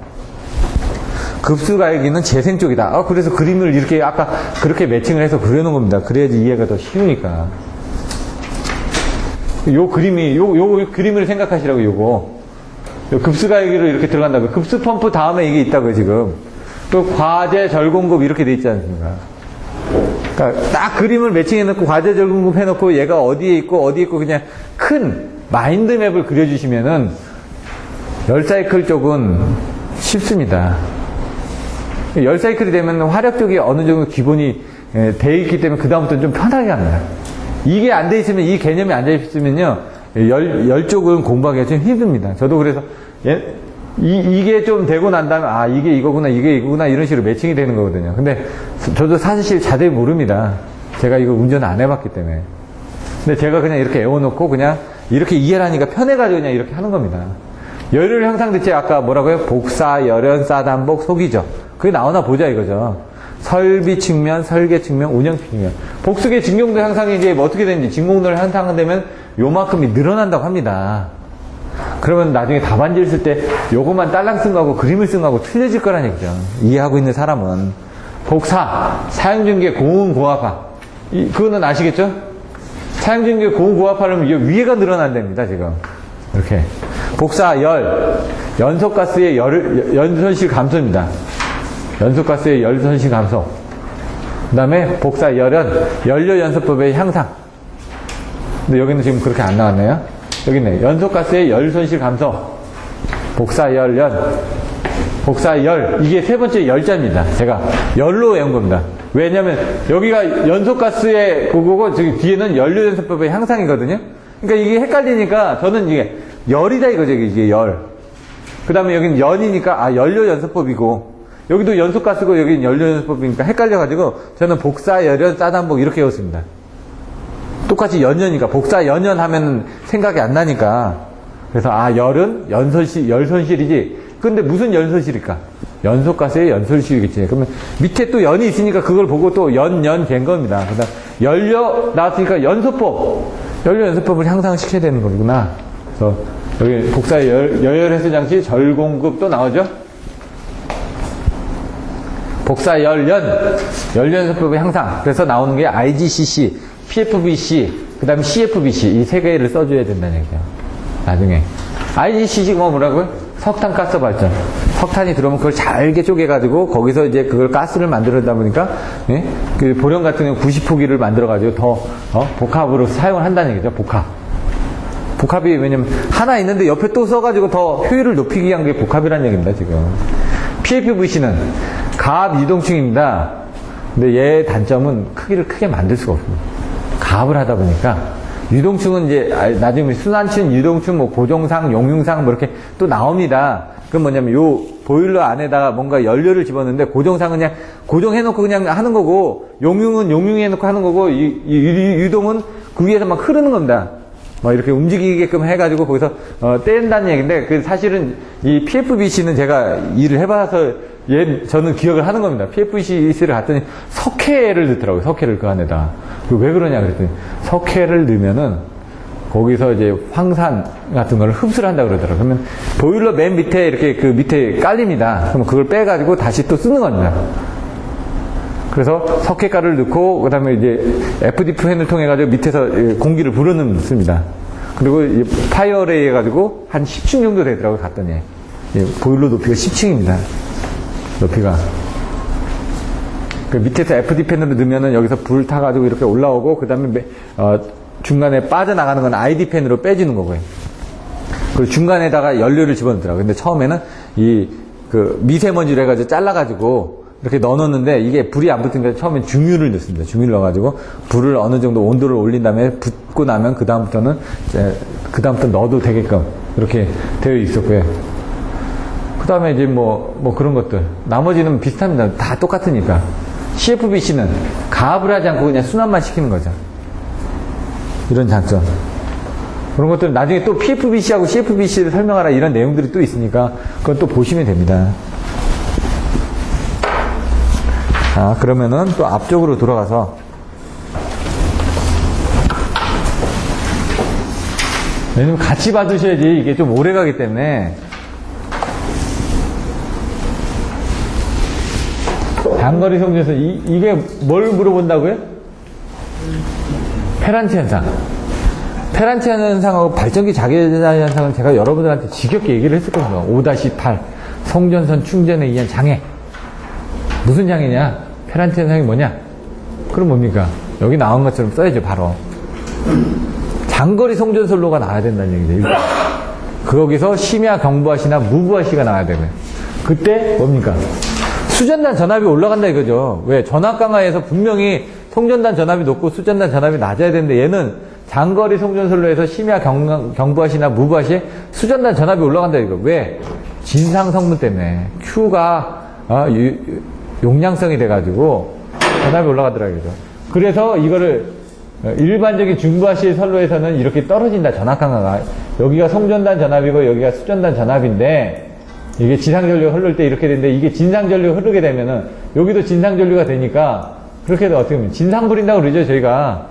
Speaker 1: 급수가열기는 재생 쪽이다. 그래서 그림을 이렇게 아까 그렇게 매칭을 해서 그려놓은 겁니다. 그래야지 이해가 더 쉬우니까. 요 그림을 생각하시라고, 요거. 급수가열기로 이렇게 들어간다고. 급수 펌프 다음에 이게 있다고요, 지금. 또 과제 절공급 이렇게 돼 있지 않습니까? 그러니까 딱 그림을 매칭해놓고 과제 절공급 해놓고 얘가 어디에 있고 그냥 큰 마인드맵을 그려주시면은 열 사이클 쪽은 쉽습니다. 열 사이클이 되면 화력 쪽이 어느 정도 기본이 돼 있기 때문에 그 다음부터는 좀 편하게 합니다. 이게 안 돼 있으면, 이 개념이 안 돼 있으면요, 열 쪽은 공부하기가 좀 힘듭니다. 저도 그래서 이게 좀 되고 난 다음에 아 이게 이거구나 이게 이거구나 이런 식으로 매칭이 되는 거거든요. 근데 저도 사실 자세히 모릅니다. 제가 이거 운전 안 해봤기 때문에. 근데 제가 그냥 이렇게 애워놓고 그냥 이렇게 이해를 하니까 편해가지고 그냥 이렇게 하는 겁니다. 열혈 형상 대체 아까 뭐라고요? 복사, 열연, 싸단복, 속이죠. 그게 나오나 보자 이거죠. 설비 측면, 설계 측면, 운영 측면. 복수계 진공도 향상이 이제 뭐 어떻게 되는지 진공도를 향상되면 요만큼이 늘어난다고 합니다. 그러면 나중에 답안지를 쓸 때 요것만 딸랑 쓴 거하고 그림을 쓴 거하고 틀려질 거란 얘기죠. 이해하고 있는 사람은. 복사, 사용중계 고운 고압화. 그거는 아시겠죠? 사용중계 고운 고압화는 위에가 늘어난답니다, 지금. 이렇게. 복사, 열. 연소가스의 연손실 감소입니다. 연소가스의 열손실 감소. 그 다음에 복사, 열연. 연료연소법의 향상. 근데 여기는 지금 그렇게 안 나왔네요. 여기 있네. 연소가스의 열손실 감소. 복사, 열연. 복사, 열. 이게 세 번째 열자입니다. 제가 열로 외운 겁니다. 왜냐면 여기가 연소가스의 그거고 저기 뒤에는 연료연소법의 향상이거든요. 그러니까 이게 헷갈리니까 저는 이게 열이다 이거죠. 이게 열. 그 다음에 여기는 연이니까 아 연료연소법이고 여기도 연소가스고 여기는 연료연소법이니까 헷갈려가지고 저는 복사, 열연, 싸단복 이렇게 외웠습니다. 똑같이 연연이니까 복사, 연연 하면 생각이 안 나니까 그래서 아 열은 열손실이지. 근데 무슨 연손실일까? 연소가스의 연손실이겠지. 그러면 밑에 또 연이 있으니까 그걸 보고 또 된 겁니다. 그다음 연료 나왔으니까 연소법, 연료 연소법을 향상시켜야 되는 거구나. 그래서 여기 복사 열혈해소 장치 절공급 또 나오죠. 복사 열연 연소법의 향상. 그래서 나오는 게 IGCC, PFBC, 그 다음에 CFBC 이 세 개를 써줘야 된다는 얘기예요. 나중에 IGCC가 뭐라고요? 석탄 가스 발전. 석탄이 들어오면 그걸 잘게 쪼개가지고 거기서 이제 그걸 가스를 만들어다 보니까 예? 그 보령 같은 경우 90호기를 만들어가지고 더 복합으로 사용을 한다는 얘기죠. 복합이 왜냐면 하나 있는데 옆에 또 써가지고 더 효율을 높이기 위한 게 복합이라는 얘기입니다. 지금 PFVC는 가압 유동층입니다. 근데 얘의 단점은 크기를 크게 만들 수가 없습니다. 가압을 하다 보니까 유동층은 이제 나중에 순환층, 유동층, 뭐 고정상, 용융상 뭐 이렇게 또 나옵니다. 그건 뭐냐면 요 보일러 안에다가 뭔가 연료를 집었는데 고정상은 그냥 고정해놓고 그냥 하는 거고 용융은 용융해놓고 하는 거고 유동은 그 위에서 막 흐르는 겁니다. 뭐 이렇게 움직이게끔 해가지고 거기서 뗀다는 얘기인데 그 사실은 이 PFBC는 제가 일을 해봐서 저는 기억을 하는 겁니다. PFBC를 갔더니 석회를 넣더라고요. 석회를 그 안에다. 왜 그러냐 그랬더니 석회를 넣으면은 거기서 이제 황산 같은 걸 흡수를 한다 그러더라고요. 그러면 보일러 맨 밑에 이렇게 그 밑에 깔립니다. 그럼 그걸 빼가지고 다시 또 쓰는 겁니다. 그래서 석회가루를 넣고 그 다음에 이제 FD 팬을 통해 가지고 밑에서 공기를 불어넣습니다. 그리고 파이어레이 해가지고 한 10층 정도 되더라고요. 갔더니 보일러 높이가 10층입니다. 높이가. 그 밑에서 FD 팬으로 넣으면은 여기서 불 타가지고 이렇게 올라오고 그 다음에 중간에 빠져나가는 건 ID 팬으로 빼주는 거고요. 그리고 중간에다가 연료를 집어넣더라고요. 근데 처음에는 그 미세먼지를 해가지고 잘라가지고 이렇게 넣어놓는데 이게 불이 안 붙으니까 처음엔 중유를 넣습니다. 중유를 넣어가지고 불을 어느 정도 온도를 올린 다음에 붙고 나면 그다음부터 넣어도 되게끔 이렇게 되어 있었고요. 그 다음에 이제 뭐 그런 것들. 나머지는 비슷합니다. 다 똑같으니까. CFBC는 가압을 하지 않고 그냥 순환만 시키는 거죠. 이런 장점. 그런 것들은 나중에 또 PFBC하고 CFBC를 설명하라 이런 내용들이 또 있으니까 그건 또 보시면 됩니다. 자, 그러면은 또 앞쪽으로 돌아가서 왜냐면 같이 봐두셔야지 이게 좀 오래 가기 때문에 단거리 성질에서 이게 뭘 물어본다고요? 페란치 현상. 페란치 현상하고 발전기 자개자 현상은 제가 여러분들한테 지겹게 얘기를 했었거든요. 5-8 송전선 충전에 의한 장애. 무슨 장애냐? 페란트 현상이 뭐냐? 그럼 뭡니까? 여기 나온 것처럼 써야죠, 바로. 장거리 송전솔로가 나와야 된다는 얘기죠. 거기서 심야 경부하시나 무부하시가 나와야 되고요. 그때 뭡니까? 수전단 전압이 올라간다 이거죠. 왜? 전압 강화에서 분명히 송전단 전압이 높고 수전단 전압이 낮아야 되는데 얘는 장거리 송전솔로에서 심야 경부하시나 무부하시에 수전단 전압이 올라간다 이거. 왜? 진상 성분 때문에 Q가 용량성이 돼가지고 전압이 올라가더라고요. 그래서 이거를 일반적인 중부하시 선로에서는 이렇게 떨어진다. 전압 강화가. 여기가 송전단 전압이고 여기가 수전단 전압인데 이게 지상전류가 흐를 때 이렇게 되는데 이게 진상전류가 흐르게 되면은 여기도 진상전류가 되니까 그렇게 해도 어떻게 보면 진상 부린다고 그러죠 저희가.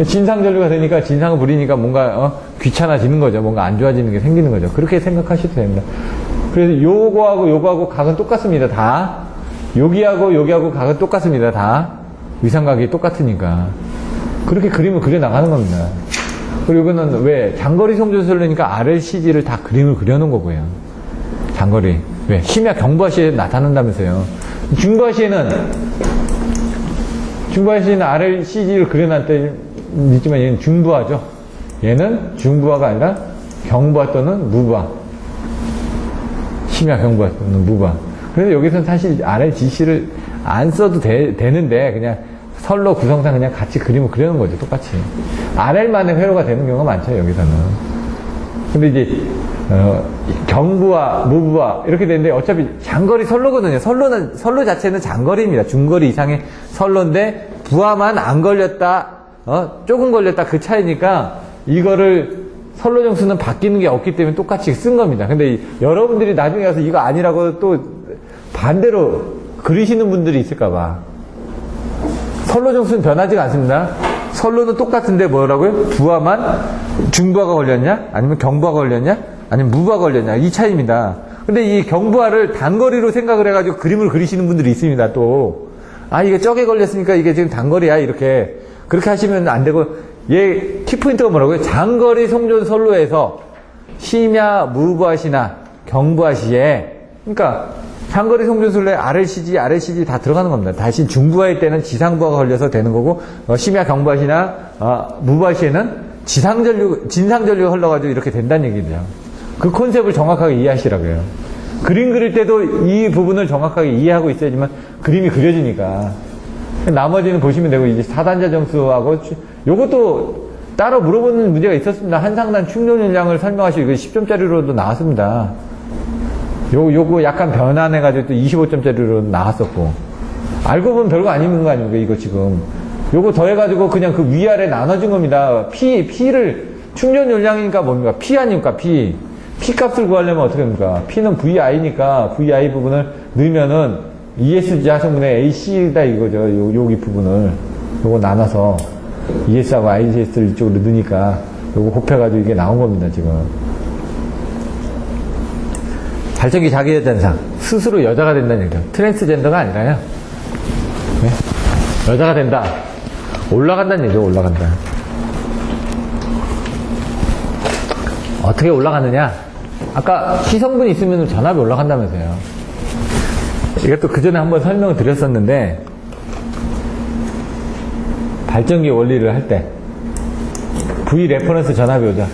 Speaker 1: 진상전류가 되니까 진상을 부리니까 뭔가 귀찮아지는 거죠. 뭔가 안 좋아지는 게 생기는 거죠. 그렇게 생각하셔도 됩니다. 그래서 요거하고 각은 똑같습니다. 다. 여기하고 각은 똑같습니다. 다. 위상각이 똑같으니까. 그렇게 그림을 그려 나가는 겁니다. 그리고 이거는 왜? 장거리 송전솔로니까 RLCG를 다 그림을 그려놓은 거고요. 장거리. 왜? 심야 경부하시에 나타난다면서요. 중부하시에는 RLCG를 그려놨더니 있지만 얘는 중부하죠. 얘는 중부하가 아니라 경부하 또는 무부하. 심야 경부하 또는 무부하. 그래서 여기서는 사실 RLGC를 안 써도 되는데 그냥 선로 구성상 그냥 같이 그림을 그려놓은 거죠. 똑같이. RL만의 회로가 되는 경우가 많죠. 여기서는. 근데 이제 경부와 무부와 이렇게 되는데 어차피 장거리 선로거든요. 선로 자체는 장거리입니다. 중거리 이상의 선로인데 부하만 안 걸렸다, 조금 걸렸다 그 차이니까 이거를 선로 정수는 바뀌는 게 없기 때문에 똑같이 쓴 겁니다. 근데 여러분들이 나중에 가서 이거 아니라고 또 반대로 그리시는 분들이 있을까봐. 선로 정수는 변하지가 않습니다. 선로는 똑같은데 뭐라고요? 부하만 중부하가 걸렸냐? 아니면 경부하가 걸렸냐? 아니면 무부하가 걸렸냐? 이 차이입니다. 근데 이 경부하를 단거리로 생각을 해가지고 그림을 그리시는 분들이 있습니다. 또 이게 적게 걸렸으니까 이게 지금 단거리야 이렇게. 그렇게 하시면 안 되고 얘 키포인트가 뭐라고요? 장거리 송전 선로에서 심야 무부하시나 경부하시에 그러니까 장거리 송전솔로에 RLCG 다 들어가는 겁니다. 다시 중부하일 때는 지상부하가 걸려서 되는 거고 심야 경부하시나 무부하시에는 진상전류가 흘러가지고 이렇게 된다는 얘기죠. 그 컨셉을 정확하게 이해하시라고요. 그림 그릴 때도 이 부분을 정확하게 이해하고 있어야지만 그림이 그려지니까. 나머지는 보시면 되고 이제 4단자 정수하고 요것도 따로 물어보는 문제가 있었습니다. 한상단 충전용량을 설명하시고 이거 10점짜리로도 나왔습니다. 요거 약간 변환해가지고 또 25점짜리로 나왔었고. 알고 보면 별거 아닌 거 아닙니까, 이거 지금. 요거 더해가지고 그냥 그 위아래 나눠준 겁니다. P를, 충전 용량이니까 뭡니까? P 아닙니까, P. P 값을 구하려면 어떻게 합니까? P는 VI니까 VI 부분을 넣으면은 ESG 하성분의 AC다 이거죠. 여기 부분을. 요거 나눠서 ES하고 IGS를 이쪽으로 넣으니까 요거 곱해가지고 이게 나온 겁니다, 지금. 발전기 자기여자상 스스로 여자가 된다는 얘기죠. 트랜스젠더가 아니라요. 네? 여자가 된다. 올라간다는 얘기죠. 올라간다. 어떻게 올라가느냐? 아까 시성분이 있으면 전압이 올라간다면서요. 이것도 그 전에 한번 설명을 드렸었는데 발전기 원리를 할 때 V 레퍼런스 전압이 오죠.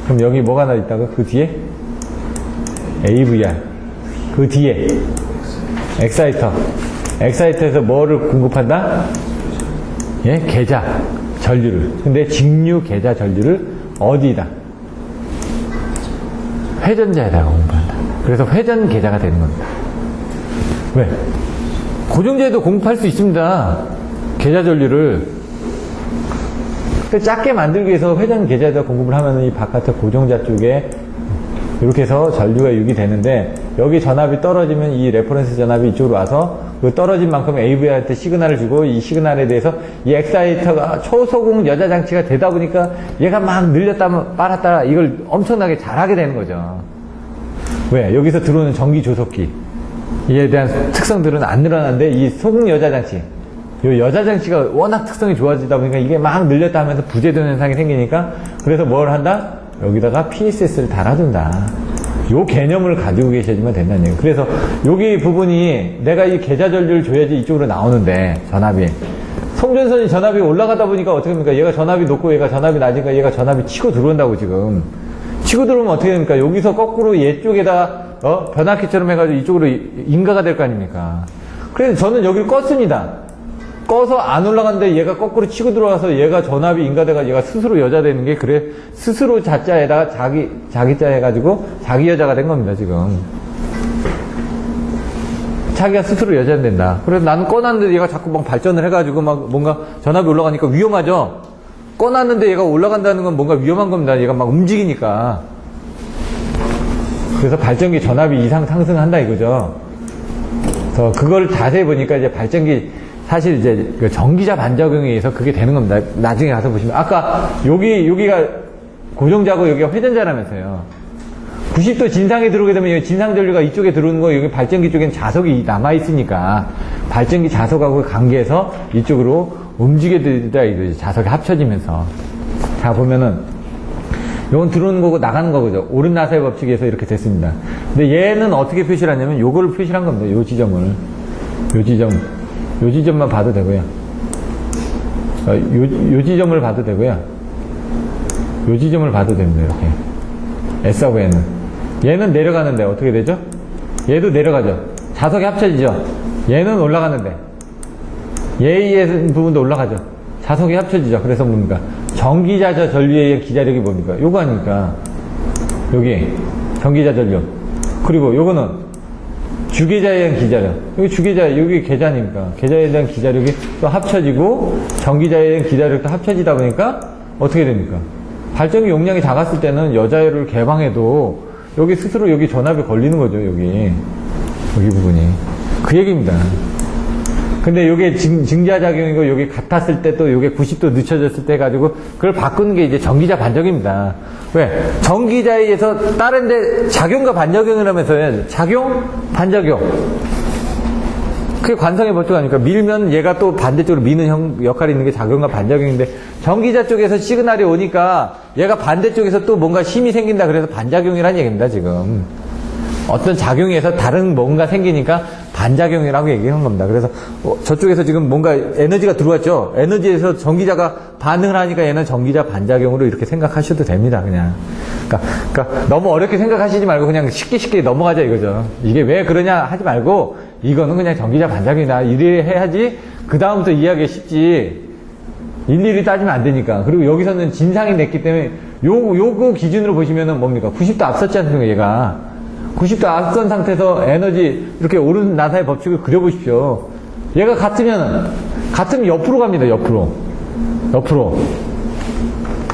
Speaker 1: 그럼 여기 뭐가 하나 있다고? 그 뒤에 AVR, 그 뒤에 엑사이터에서 뭐를 공급한다? 예, 계자 전류를. 근데 직류 계자 전류를 어디다? 회전자에다가 공급한다. 그래서 회전 계자가 되는 겁니다. 왜? 고정제에도 공급할 수 있습니다. 계자 전류를. 작게 만들기 위해서 회전 계자에다 공급을 하면 이 바깥에 고정자 쪽에 이렇게 해서 전류가 유입이 되는데 여기 전압이 떨어지면 이 레퍼런스 전압이 이쪽으로 와서 그 떨어진 만큼 AVR한테 시그널을 주고 이 시그널에 대해서 이 엑사이터가 초소공 여자 장치가 되다 보니까 얘가 막 늘렸다 빨았다 이걸 엄청나게 잘하게 되는 거죠. 왜? 여기서 들어오는 전기 조속기 이에 대한 특성들은 안 늘어나는데 이 소공 여자 장치 이 여자 장치가 워낙 특성이 좋아지다 보니까 이게 막 늘렸다 하면서 부재되는 현상이 생기니까 그래서 뭘 한다? 여기다가 PSS를 달아둔다. 요 개념을 가지고 계셔야지만 된다는 얘기예요. 그래서 여기 부분이 내가 이 계좌전류를 줘야지 이쪽으로 나오는데, 전압이. 송전선이 전압이 올라가다 보니까 어떻게 됩니까? 얘가 전압이 높고 얘가 전압이 낮으니까 얘가 전압이 치고 들어온다고 지금. 치고 들어오면 어떻게 됩니까? 여기서 거꾸로 얘 쪽에다, 변압기처럼 해가지고 이쪽으로 인가가 될 거 아닙니까? 그래서 저는 여기를 껐습니다. 꺼서 안 올라갔는데 얘가 거꾸로 치고 들어와서 얘가 전압이 인가돼가 얘가 스스로 여자 되는 게 그래 스스로 자자에다가 자기 자 해가지고 자기 여자가 된 겁니다 지금. 자기가 스스로 여자가 된다. 그래서 나는 꺼놨는데 얘가 자꾸 막 발전을 해가지고 막 뭔가 전압이 올라가니까 위험하죠. 꺼놨는데 얘가 올라간다는 건 뭔가 위험한 겁니다. 얘가 막 움직이니까. 그래서 발전기 전압이 이상 상승한다 이거죠. 그래서 그걸 자세히 보니까 이제 발전기 사실 이제 그 전기자 반작용에 의해서 그게 되는 겁니다. 나중에 가서 보시면 아까 여기가 고정자고 여기가 회전자라면서요. 90도 진상에 들어오게 되면 여기 진상 전류가 이쪽에 들어오는 거 여기 발전기 쪽엔 자석이 남아 있으니까 발전기 자석하고 관계해서 이쪽으로 움직이게 되다 이거죠. 자석이 합쳐지면서. 자 보면은 요건 들어오는 거고 나가는 거죠. 오른 나사의 법칙에서 이렇게 됐습니다. 근데 얘는 어떻게 표시를 하냐면 요거를 표시를 한 겁니다. 요 지점을. 요 지점만 봐도 되고요. 요 지점을 봐도 되고요. 요 지점을 봐도 됩니다. 이렇게. S하고 N은. 얘는 내려가는데 어떻게 되죠? 얘도 내려가죠. 자석이 합쳐지죠. 얘는 올라가는데 얘의 부분도 올라가죠. 자석이 합쳐지죠. 그래서 뭡니까? 전기자 전류에 의한 기자력이 뭡니까? 요거 아닙니까? 여기 전기자 전류. 그리고 요거는 주계자에 의한 기자력. 여기 주계자, 여기 계자니까. 계자에 대한 기자력이 또 합쳐지고, 전기자에 대한 기자력도 합쳐지다 보니까, 어떻게 됩니까? 발전기 용량이 작았을 때는 여자를 개방해도, 여기 스스로 여기 전압이 걸리는 거죠, 여기 부분이. 그 얘기입니다. 근데 요게 증자작용이고, 여기 같았을 때 또 요게 90도 늦춰졌을 때 가지고, 그걸 바꾸는 게 이제 전기자 반작용입니다. 왜? 전기자에 의해서 다른 데 작용과 반작용을 하면서 작용, 반작용. 그게 관성의 법칙 아닙니까? 밀면 얘가 또 반대쪽으로 미는 역할이 있는 게 작용과 반작용인데 전기자 쪽에서 시그널이 오니까 얘가 반대쪽에서 또 뭔가 힘이 생긴다 그래서 반작용이라는 얘기입니다, 지금. 어떤 작용에서 다른 뭔가 생기니까 반작용이라고 얘기하는 겁니다. 그래서 저쪽에서 지금 뭔가 에너지가 들어왔죠. 에너지에서 전기자가 반응을 하니까 얘는 전기자 반작용으로 이렇게 생각하셔도 됩니다. 그냥. 그러니까 너무 어렵게 생각하시지 말고 그냥 쉽게 넘어가자 이거죠. 이게 왜 그러냐 하지 말고 이거는 그냥 전기자 반작용이다. 이래 해야지 그 다음부터 이해하기 쉽지. 일일이 따지면 안 되니까. 그리고 여기서는 진상이 냈기 때문에 요거 기준으로 보시면은 뭡니까? 90도 앞섰지 않습니까, 얘가. 90도 앞선 상태에서 에너지 이렇게 오른 나사의 법칙을 그려보십시오. 얘가 같으면 옆으로 갑니다. 옆으로.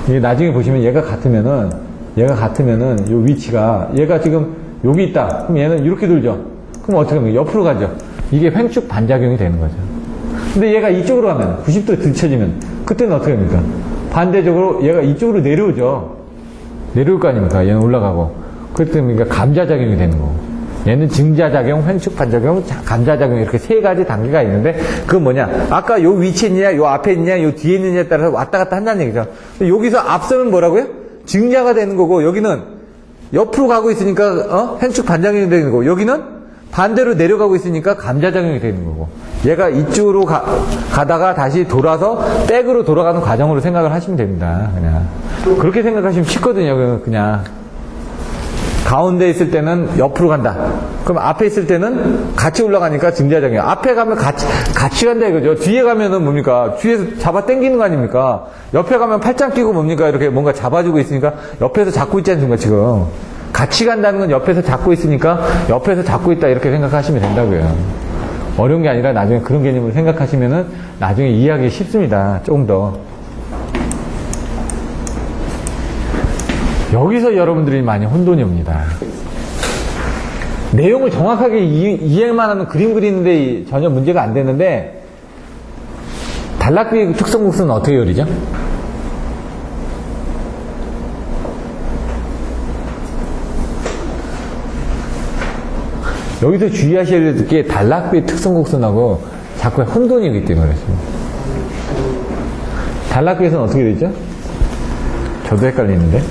Speaker 1: 이게 나중에 보시면 얘가 같으면은 요 위치가 얘가 지금 여기 있다. 그럼 얘는 이렇게 돌죠. 그럼 어떻게 합니까? 옆으로 가죠. 이게 횡축 반작용이 되는 거죠. 근데 얘가 이쪽으로 가면 90도 뒤쳐지면 그때는 어떻게 합니까? 반대적으로 얘가 이쪽으로 내려오죠. 내려올 거 아닙니까? 얘는 올라가고. 그때 그러니까 감자작용이 되는 거고. 얘는 증자작용, 횡축 반작용, 감자작용 이렇게 세 가지 단계가 있는데 그건 뭐냐? 아까 요 위치에 있느냐, 요 앞에 있느냐, 요 뒤에 있느냐에 따라서 왔다 갔다 한다는 얘기죠. 여기서 앞서면 뭐라고요? 증자가 되는 거고 여기는 옆으로 가고 있으니까 횡축 반작용이 되는 거고 여기는 반대로 내려가고 있으니까 감자작용이 되는 거고 얘가 이쪽으로 가다가 다시 돌아서 백으로 돌아가는 과정으로 생각을 하시면 됩니다. 그냥 그렇게 생각하시면 쉽거든요. 그냥 가운데 있을 때는 옆으로 간다. 그럼 앞에 있을 때는 같이 올라가니까 증자작용. 앞에 가면 같이 간다 이거죠. 뒤에 가면은 뭡니까? 뒤에서 잡아 당기는 거 아닙니까? 옆에 가면 팔짱 끼고 뭡니까? 이렇게 뭔가 잡아주고 있으니까 옆에서 잡고 있지 않습니까, 지금? 같이 간다는 건 옆에서 잡고 있으니까 옆에서 잡고 있다 이렇게 생각하시면 된다고요. 어려운 게 아니라 나중에 그런 개념으로 생각하시면은 나중에 이해하기 쉽습니다. 조금 더. 여기서 여러분들이 많이 혼돈이 옵니다. 내용을 정확하게 이해만 하면 그림 그리는데 전혀 문제가 안 되는데 단락비의 특성국수는 어떻게 그리죠? 여기서 주의하셔야 될 게 단락비의 특성곡선하고 자꾸 혼돈이 있기 때문에 그렇습니다. 단락비에서는 어떻게 되죠? 저도 헷갈리는데.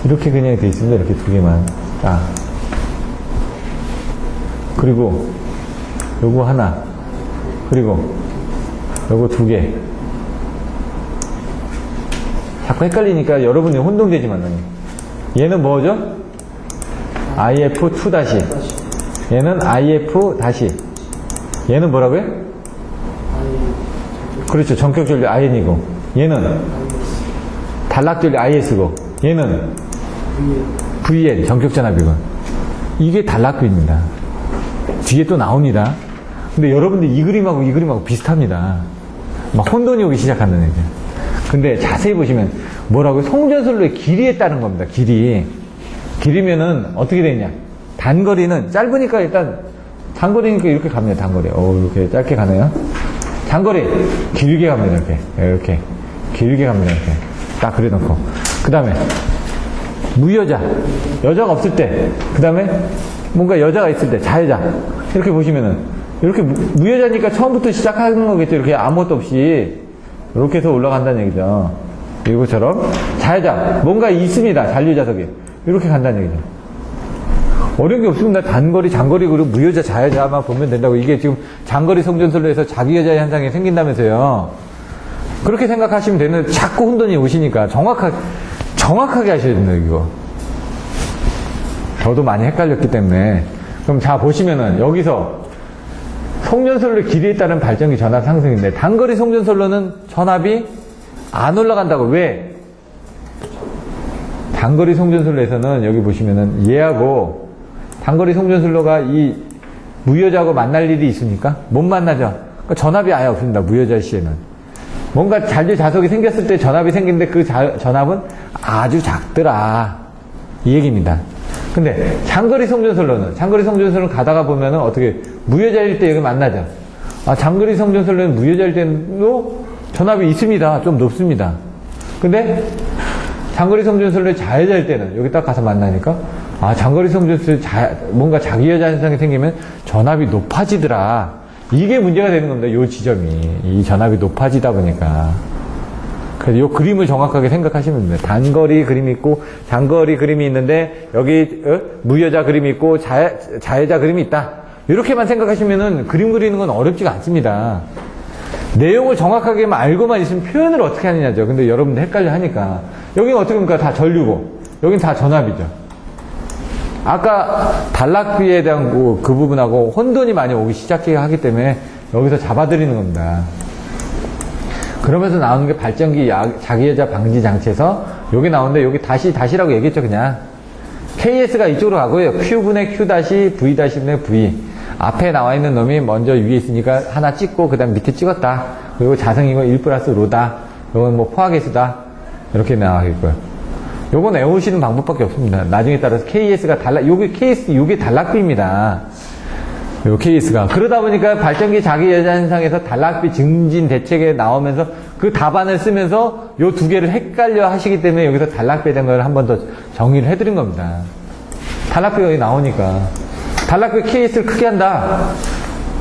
Speaker 1: 이렇게 그냥 돼 있습니다. 이렇게 두 개만. 딱. 그리고 요거 하나. 그리고 요거 두 개. 자꾸 헷갈리니까 여러분이 혼동되지만 얘는 뭐죠? IF2 다시. 얘는 IF 다시. 얘는 뭐라고요? 그렇죠. 전격 전류 IN이고. 얘는 단락 전류 IS고. 얘는 VN 전격 전압이고. 이게 단락비입니다. 뒤에 또 나옵니다. 근데 여러분들 이 그림하고 비슷합니다. 막 혼돈이 오기 시작한다는 얘기죠. 근데 자세히 보시면 뭐라고요? 송전선로의 길이에 따른 겁니다. 길이면은 어떻게 되냐? 단거리는 짧으니까 일단 장거리니까 이렇게 갑니다. 단거리. 이렇게 짧게 가네요. 장거리 길게 갑니다. 이렇게 길게 갑니다. 이렇게 딱 그려놓고 그 다음에 여자가 없을 때, 그 다음에 뭔가 여자가 있을 때 자여자 이렇게 보시면은 이렇게 무여자니까 처음부터 시작하는 거겠죠. 이렇게 아무것도 없이 이렇게 해서 올라간다는 얘기죠. 이것처럼 자여자 뭔가 있습니다. 잔류자석에 이렇게 간다는 얘기죠. 어려운 게 없습니다. 단거리, 장거리, 그리고 무여자, 자여자만 보면 된다고. 이게 지금 장거리 송전선로에서 자기여자 현상이 생긴다면서요. 그렇게 생각하시면 되는데 자꾸 혼돈이 오시니까 정확하게 하셔야 된다, 이거. 저도 많이 헷갈렸기 때문에. 그럼 자, 보시면은 여기서 송전선로의 길이에 따른 발전기 전압 상승인데 단거리 송전선로는 전압이 안 올라간다고. 왜? 단거리 송전선로에서는 여기 보시면은 얘하고 단거리 송전선로가 이 무여자하고 만날 일이 있습니까? 못 만나죠. 그러니까 전압이 아예 없습니다. 무여자 시에는. 뭔가 잔류 자석이 생겼을 때 전압이 생기는데 그 전압은 아주 작더라. 이 얘기입니다. 근데 장거리 송전선로는 가다가 보면은 어떻게 무여자일 때 여기 만나죠. 장거리 송전선로는 무여자일 때도 전압이 있습니다. 좀 높습니다. 근데 장거리 송전선로의 자여자일 때는 여기 딱 가서 만나니까 장거리 송전선로 뭔가 자기여자 현상이 생기면 전압이 높아지더라. 이게 문제가 되는 겁니다. 이 지점이. 이 전압이 높아지다 보니까. 그래서 이 그림을 정확하게 생각하시면 됩니다. 단거리 그림이 있고 장거리 그림이 있는데 여기 무여자 그림이 있고 자여자 그림이 있다. 이렇게만 생각하시면은 그림 그리는 건 어렵지가 않습니다. 내용을 정확하게 알고만 있으면 표현을 어떻게 하느냐죠. 근데 여러분들 헷갈려 하니까. 여기는 어떻게 보니까 다 전류고 여긴 다 전압이죠. 아까 단락비에 대한 그 부분하고 혼돈이 많이 오기 시작하기 때문에 여기서 잡아드리는 겁니다. 그러면서 나오는 게 발전기 자기여자 방지 장치에서 여기 나오는데 여기 다시라고 얘기했죠. 그냥 KS가 이쪽으로 가고요. Q분의 Q-V-V분의 V. 앞에 나와 있는 놈이 먼저 위에 있으니까 하나 찍고 그 다음 밑에 찍었다. 그리고 자성이고 1 플러스 로다. 이건 뭐 포화계수다. 이렇게 나와있고요. 요건 외우시는 방법밖에 없습니다. 나중에 따라서 KS가 요게 단락비입니다. 요 KS가. 그러다 보니까 발전기 자기여자 현상에서 단락비 증진 대책에 나오면서 그 답안을 쓰면서 요 두 개를 헷갈려 하시기 때문에 여기서 단락비에 대한 걸 한 번 더 정리를 해드린 겁니다. 단락비가 여기 나오니까. 단락비 KS를 크게 한다.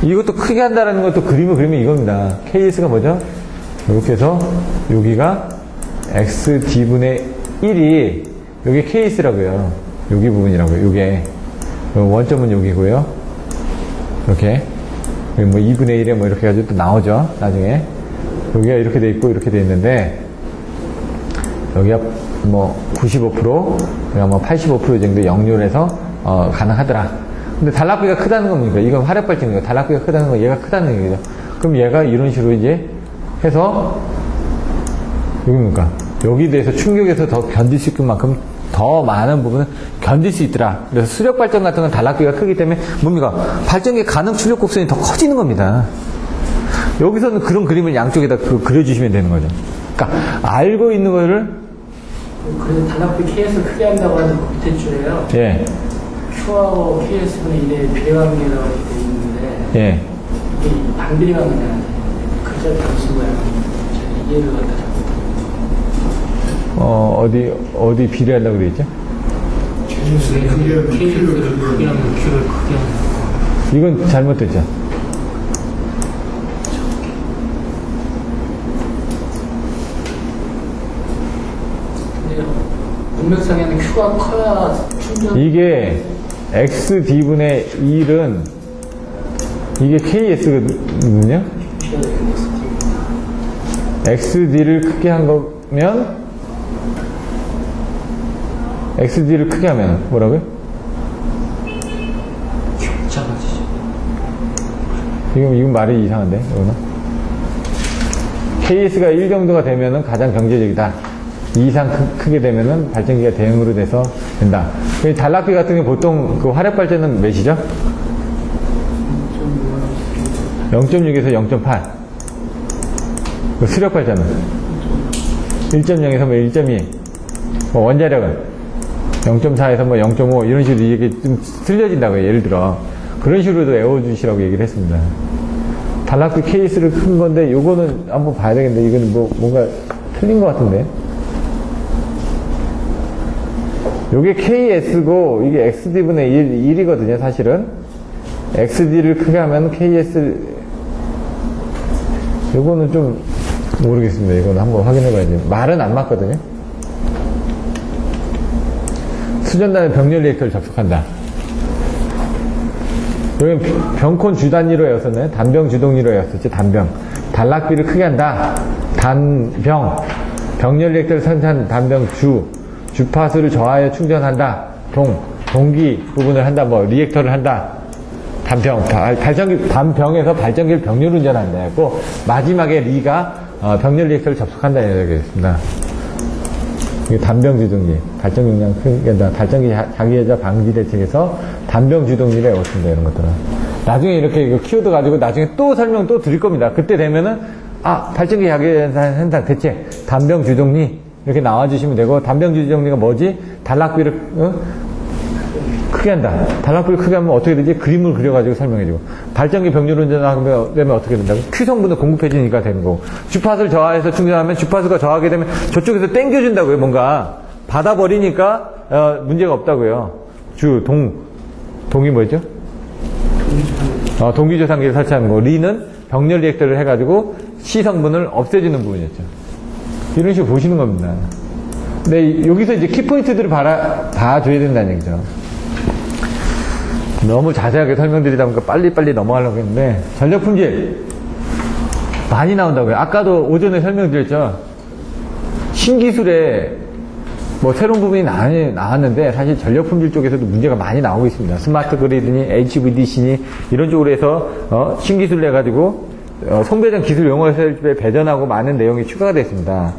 Speaker 1: 이것도 크게 한다라는 것도 그림을 그리면 이겁니다. KS가 뭐죠? 이렇게 해서 여기가 XD분의 1이 여기 KS라고요. 여기 부분이라고요. 요게. 원점은 여기고요. 이렇게. 뭐 2분의 1에 뭐 이렇게 해가지고 또 나오죠. 나중에. 여기가 이렇게 돼 있고 이렇게 돼 있는데 여기가 뭐 95%, 여기가 뭐 85% 정도 역률해서 가능하더라. 근데 단락비가 크다는 겁니까? 이건 화력 발전이고 단락비가 크다는 건 얘가 크다는 얘기죠. 그럼 얘가 이런 식으로 이제 해서 여기입니까? 여기 대해서 충격에서 더 견딜 수 있을 만큼 더 많은 부분은 견딜 수 있더라. 그래서 수력 발전 같은 건 단락비가 크기 때문에 뭡니까? 발전기의 가능 출력 곡선이 더 커지는 겁니다. 여기서는 그런 그림을 양쪽에다 그려주시면 되는 거죠. 그러니까 알고 있는 거를
Speaker 2: 그래서 단락비 KS를 크게 한다고 하는 그 밑에 줄에요.
Speaker 1: 예.
Speaker 2: Q하고 KS분의 1의 비례관계라고 되어 있는데
Speaker 1: 예.
Speaker 2: 이게 반비례관계냐 글자 단수 모양이 잘 이해를 갖다
Speaker 1: 어디 비례하려고 그랬죠?
Speaker 2: KS를 크게 하면 Q를 크게 하면
Speaker 1: 이건 잘못됐죠?
Speaker 2: 문맥상에는 Q가 커야 충전.
Speaker 1: 이게 XD분의 1은 이게 KS거든요. XD를 크게 한 거면 XD를 크게 하면 뭐라고요?
Speaker 2: 작아지죠.
Speaker 1: 이건 말이 이상한데, 이거는. KS가 1 정도가 되면은 가장 경제적이다. 2 이상 크게 되면은 발전기가 대형으로 돼서 된다. 단락비 같은 게 보통 그 화력 발전은 몇이죠? 0.6에서 0.8. 그 수력 발전은 1.0에서 뭐 1.2. 뭐 원자력은 0.4에서 뭐 0.5 이런 식으로 이게 좀 틀려진다고요. 예를 들어 그런 식으로도 외워주시라고 얘기를 했습니다. 단락비 케이스를 큰 건데 요거는 한번 봐야 되겠는데 이거는 뭐 뭔가 틀린 것 같은데. 요게 KS고 이게 XD분의 1이거든요. 사실은 XD를 크게 하면 KS 요거는 좀 모르겠습니다. 이거는 한번 확인해 봐야지. 말은 안 맞거든요. 수전단에 병렬 리액터를 접속한다. 여기 병콘 주단위로 외웠었나요? 단병 주동위로 외웠었죠. 단병. 단락비를 크게 한다. 단병. 병렬 리액터를 선사한 단병 주파수를 저하여 충전한다. 동기 부분을 한다. 뭐 리액터를 한다. 단병. 단병에서 발전기를 병렬 운전한다. 했고 마지막에 리가 병렬 리액터를 접속한다. 이렇게 했습니다. 단병 주동기, 발전 용량 크게 한다. 발전기 자기여자 방지 대책에서 단병 주동기를 외웠습니다. 이런 것들은. 나중에 이렇게 이거 키워드 가지고 나중에 또 설명 또 드릴 겁니다. 그때 되면은, 발전기 자기여자 현상 대책, 단병 주동리, 이렇게 나와주시면 되고, 단병 주동리가 뭐지? 단락비를, 크게 한다. 단락비를 크게 하면 어떻게 되지? 그림을 그려가지고 설명해주고. 발전기 병렬 운전하면 되면 어떻게 된다고? Q 성분을 공급해주니까 되는 거고. 주파수를 저하해서 충전하면 주파수가 저하게 되면 저쪽에서 땡겨준다고요. 뭔가. 받아버리니까, 문제가 없다고요. 동이 뭐죠? 동기조상기를 설치하는 거. 리는 병렬 리액터를 해가지고 C 성분을 없애주는 부분이었죠. 이런 식으로 보시는 겁니다. 근데 여기서 이제 키포인트들을 봐줘야 된다는 얘기죠. 너무 자세하게 설명드리다 보니까 빨리빨리 넘어가려고 했는데, 전력 품질. 많이 나온다고요. 아까도 오전에 설명드렸죠. 신기술에 뭐 새로운 부분이 나왔는데, 사실 전력 품질 쪽에서도 문제가 많이 나오고 있습니다. 스마트 그리드니, HVDC니, 이런 쪽으로 해서, 신기술을 해가지고, 송배전 기술 용어 설립에 배전하고 많은 내용이 추가가 됐습니다.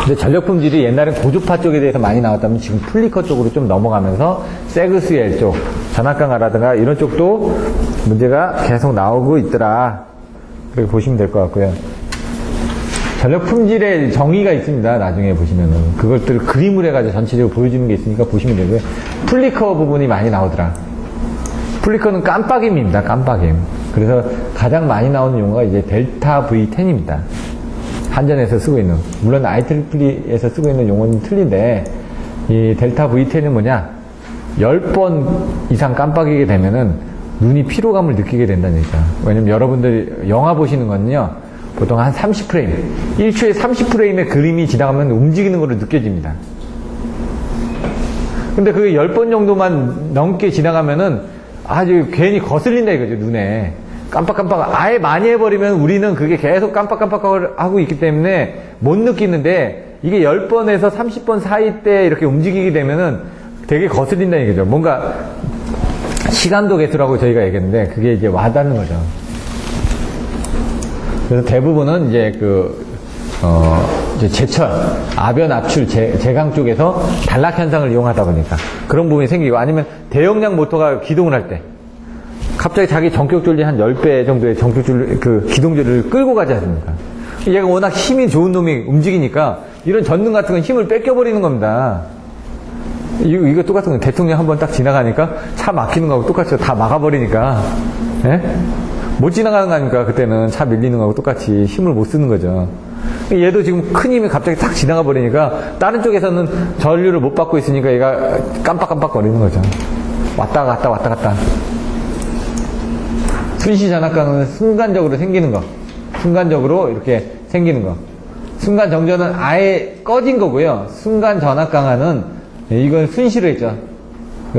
Speaker 1: 근데 전력 품질이 옛날엔 고주파 쪽에 대해서 많이 나왔다면 지금 플리커 쪽으로 좀 넘어가면서 세그스엘 쪽, 전압강화라든가 이런 쪽도 문제가 계속 나오고 있더라. 그렇게 보시면 될 것 같고요. 전력 품질의 정의가 있습니다. 나중에 보시면은. 그것들을 그림을 해가지고 전체적으로 보여주는 게 있으니까 보시면 되고요. 플리커 부분이 많이 나오더라. 플리커는 깜빡임입니다. 깜빡임. 그래서 가장 많이 나오는 용어가 이제 델타 V10입니다. 한전에서 쓰고 있는, 물론 IEE에서 쓰고 있는 용어는 틀린데, 이 델타 V10은 뭐냐? 10번 이상 깜빡이게 되면은 눈이 피로감을 느끼게 된다는 얘기죠. 왜냐면 여러분들이 영화 보시는 거는요, 보통 한 30프레임, 1초에 30프레임의 그림이 지나가면 움직이는 걸로 느껴집니다. 근데 그게 10번 정도만 넘게 지나가면은 아주 괜히 거슬린다 이거죠, 눈에. 깜빡깜빡 아예 많이 해버리면 우리는 그게 계속 깜빡깜빡 하고 있기 때문에 못 느끼는데, 이게 10번에서 30번 사이 때 이렇게 움직이게 되면은 되게 거슬린다는 얘기죠. 뭔가 시간도 개수라고 저희가 얘기했는데 그게 이제 와닿는 거죠. 그래서 대부분은 이제 이제 제철, 아변 압출, 제강 쪽에서 단락 현상을 이용하다 보니까 그런 부분이 생기고, 아니면 대용량 모터가 기동을 할 때 갑자기 자기 전격줄이 한 10배 정도의 전격줄, 기동줄을 끌고 가지 않습니까? 얘가 워낙 힘이 좋은 놈이 움직이니까 이런 전등 같은 건 힘을 뺏겨버리는 겁니다. 이거 똑같은 거, 대통령 한번 딱 지나가니까 차 막히는 거하고 똑같이 다 막아버리니까, 예? 못 지나가는 거 아닙니까? 그때는 차 밀리는 거하고 똑같이 힘을 못 쓰는 거죠. 얘도 지금 큰 힘이 갑자기 딱 지나가 버리니까 다른 쪽에서는 전류를 못 받고 있으니까 얘가 깜빡깜빡 거리는 거죠. 왔다 갔다 왔다 갔다. 순시 전압강은 순간적으로 생기는 거. 순간적으로 이렇게 생기는 거. 순간 정전은 아예 꺼진 거고요. 순간 전압 강화는 이건 순시로 했죠.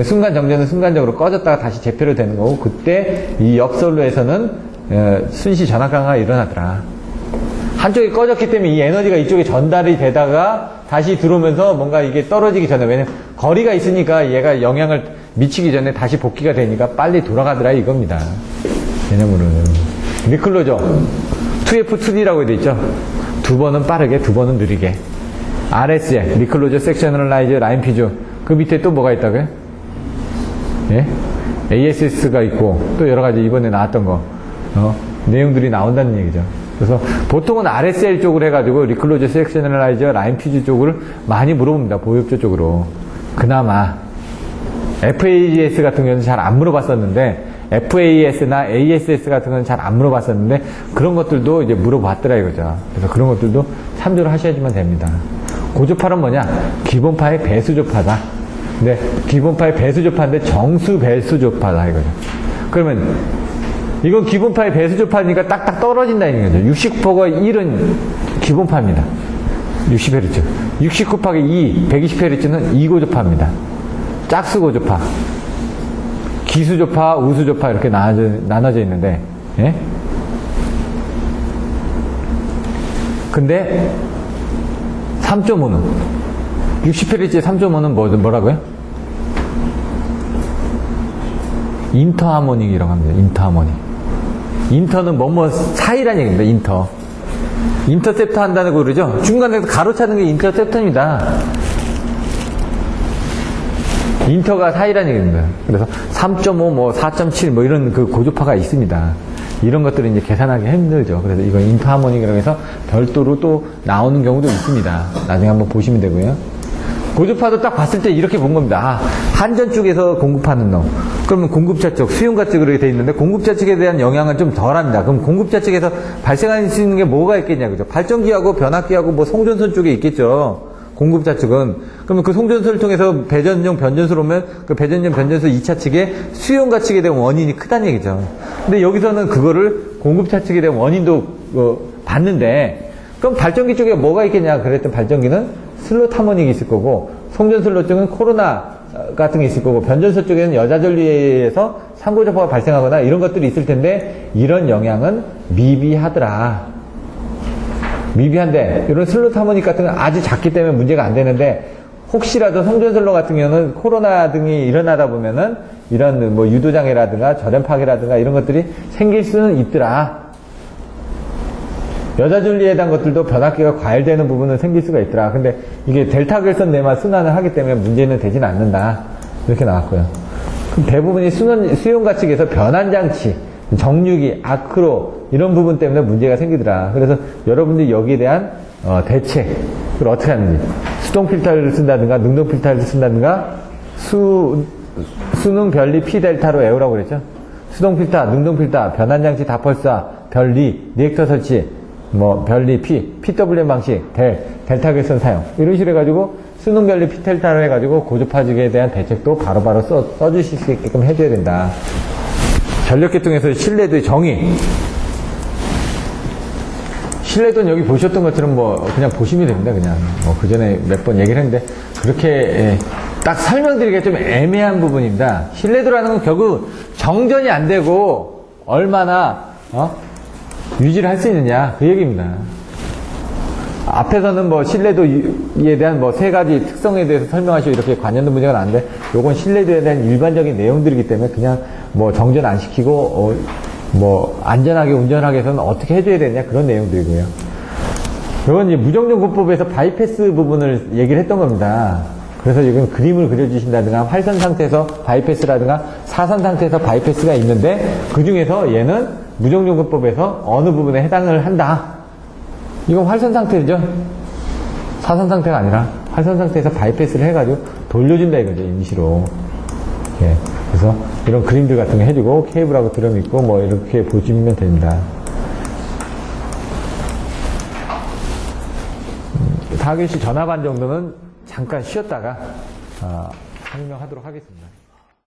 Speaker 1: 순간 정전은 순간적으로 꺼졌다가 다시 재표로 되는 거고, 그때 이 역선로에서는 순시 전압 강화가 일어나더라. 한쪽이 꺼졌기 때문에 이 에너지가 이쪽에 전달이 되다가 다시 들어오면서 뭔가 이게 떨어지기 전에, 왜냐면 거리가 있으니까 얘가 영향을 미치기 전에 다시 복귀가 되니까 빨리 돌아가더라 이겁니다. 개념으로는. 리클로저 2F2D라고 되어 있죠. 두 번은 빠르게, 두 번은 느리게. RSL, 리클로저 섹셔널라이즈 라인 피주. 그 밑에 또 뭐가 있다고요? 예? ASS가 있고, 또 여러 가지 이번에 나왔던 거, 내용들이 나온다는 얘기죠. 그래서 보통은 RSL 쪽으로 해가지고 리클로저 섹셔널라이즈 라인 피주 쪽을 많이 물어봅니다. 보육조 쪽으로. 그나마 FAS 같은 경우는 잘 안 물어봤었는데, FAS나 ASS 같은 건 잘 안 물어봤었는데, 그런 것들도 이제 물어봤더라 이거죠. 그래서 그런 것들도 참조를 하셔야지만 됩니다. 고조파는 뭐냐? 기본파의 배수조파다. 근데 기본파의 배수조파인데 정수 배수조파다 이거죠. 그러면 이건 기본파의 배수조파니까 딱딱 떨어진다는 거죠. 69%가 1은 기본파입니다. 60Hz. 60 곱하기 2, 120Hz는 2고조파입니다. 짝수고조파. 기수조파, 우수조파 이렇게 나눠져 있는데, 예? 근데 3.5는 60Hz의 3.5는 뭐라고요? 인터하모닉이라고 합니다. 인터하모닉. 인터는 뭐뭐 사이란 얘기입니다. 인터셉터 한다는 거 그러죠? 중간에서 가로차는 게 인터셉터입니다. 인터가 사이란 얘기입니다. 그래서 3.5, 뭐 4.7, 뭐 이런 그 고조파가 있습니다. 이런 것들은 이제 계산하기 힘들죠. 그래서 이거 인터하모닉이라고 해서 별도로 또 나오는 경우도 있습니다. 나중에 한번 보시면 되고요. 고조파도 딱 봤을 때 이렇게 본 겁니다. 아, 한전 쪽에서 공급하는 놈. 그러면 공급자 쪽, 수용가 쪽으로 되어 있는데 공급자 측에 대한 영향은 좀 덜합니다. 그럼 공급자 측에서 발생할 수 있는 게 뭐가 있겠냐, 그죠? 발전기하고 변압기하고 뭐 송전선 쪽에 있겠죠. 공급자 측은. 그러면 그 송전소를 통해서 배전용 변전소로 오면 그 배전용 변전소 2차 측에 수용가 측에 대한 원인이 크다는 얘기죠. 근데 여기서는 그거를 공급차 측에 대한 원인도 봤는데, 그럼 발전기 쪽에 뭐가 있겠냐 그랬더니 발전기는 슬롯 하모닉이 있을 거고, 송전슬롯 쪽은 코로나 같은 게 있을 거고, 변전소 쪽에는 여자전류에서 상고조파가 발생하거나 이런 것들이 있을 텐데, 이런 영향은 미비하더라. 미비한데, 이런 슬롯 하모닉 같은 건 아주 작기 때문에 문제가 안 되는데, 혹시라도 송전슬롯 같은 경우는 코로나 등이 일어나다 보면은 이런 뭐 유도장애라든가 절연 파괴라든가 이런 것들이 생길 수는 있더라. 여자전류에 대한 것들도 변압기가 과열되는 부분은 생길 수가 있더라. 근데 이게 델타 결선 내만 순환을 하기 때문에 문제는 되진 않는다. 이렇게 나왔고요. 그럼 대부분이 수용가 측에서 변환장치, 정류기, 아크로 이런 부분 때문에 문제가 생기더라. 그래서 여러분들이 여기에 대한 대책을 어떻게 하는지, 수동 필터를 쓴다든가 능동 필터를 쓴다든가, 수능 별리 P델타로 외우라고 그랬죠. 수동 필터, 능동 필터, 변환장치 다펄사, 별리, 리액터 설치, 뭐 별리 PWM 방식, 델타 결선 사용 이런 식으로 해가지고 수능 별리 P델타로 해가지고 고조파직에 대한 대책도 바로바로 써주실 수 있게끔 해줘야 된다. 전력계통에서 신뢰도의 정의. 신뢰도는 여기 보셨던 것처럼 뭐 그냥 보시면 됩니다. 그냥 뭐 그 전에 몇 번 얘기를 했는데 그렇게 딱 설명드리기가 좀 애매한 부분입니다. 신뢰도라는 건 결국 정전이 안 되고 얼마나 유지를 할 수 있느냐 그 얘기입니다. 앞에서는 뭐 신뢰도에 대한 뭐 세 가지 특성에 대해서 설명하시고 이렇게 관련된 문제가 나왔는데, 요건 신뢰도에 대한 일반적인 내용들이기 때문에 그냥 뭐 정전 안 시키고 뭐 안전하게 운전하게 해서는 어떻게 해줘야 되냐 그런 내용들이고요. 이건 이제 무정전공법에서 바이패스 부분을 얘기를 했던 겁니다. 그래서 이건 그림을 그려주신다든가 활선 상태에서 바이패스라든가 사선 상태에서 바이패스가 있는데, 그 중에서 얘는 무정전공법에서 어느 부분에 해당을 한다. 이건 활선 상태죠. 사선 상태가 아니라 활선 상태에서 바이패스를 해가지고 돌려준다 이거죠, 임시로. 예. 그래서 이런 그림들 같은 거 해주고 케이블하고 드럼 있고 뭐 이렇게 보시면 됩니다. 타겟이 전압반 정도는 잠깐 쉬었다가 설명하도록 하겠습니다.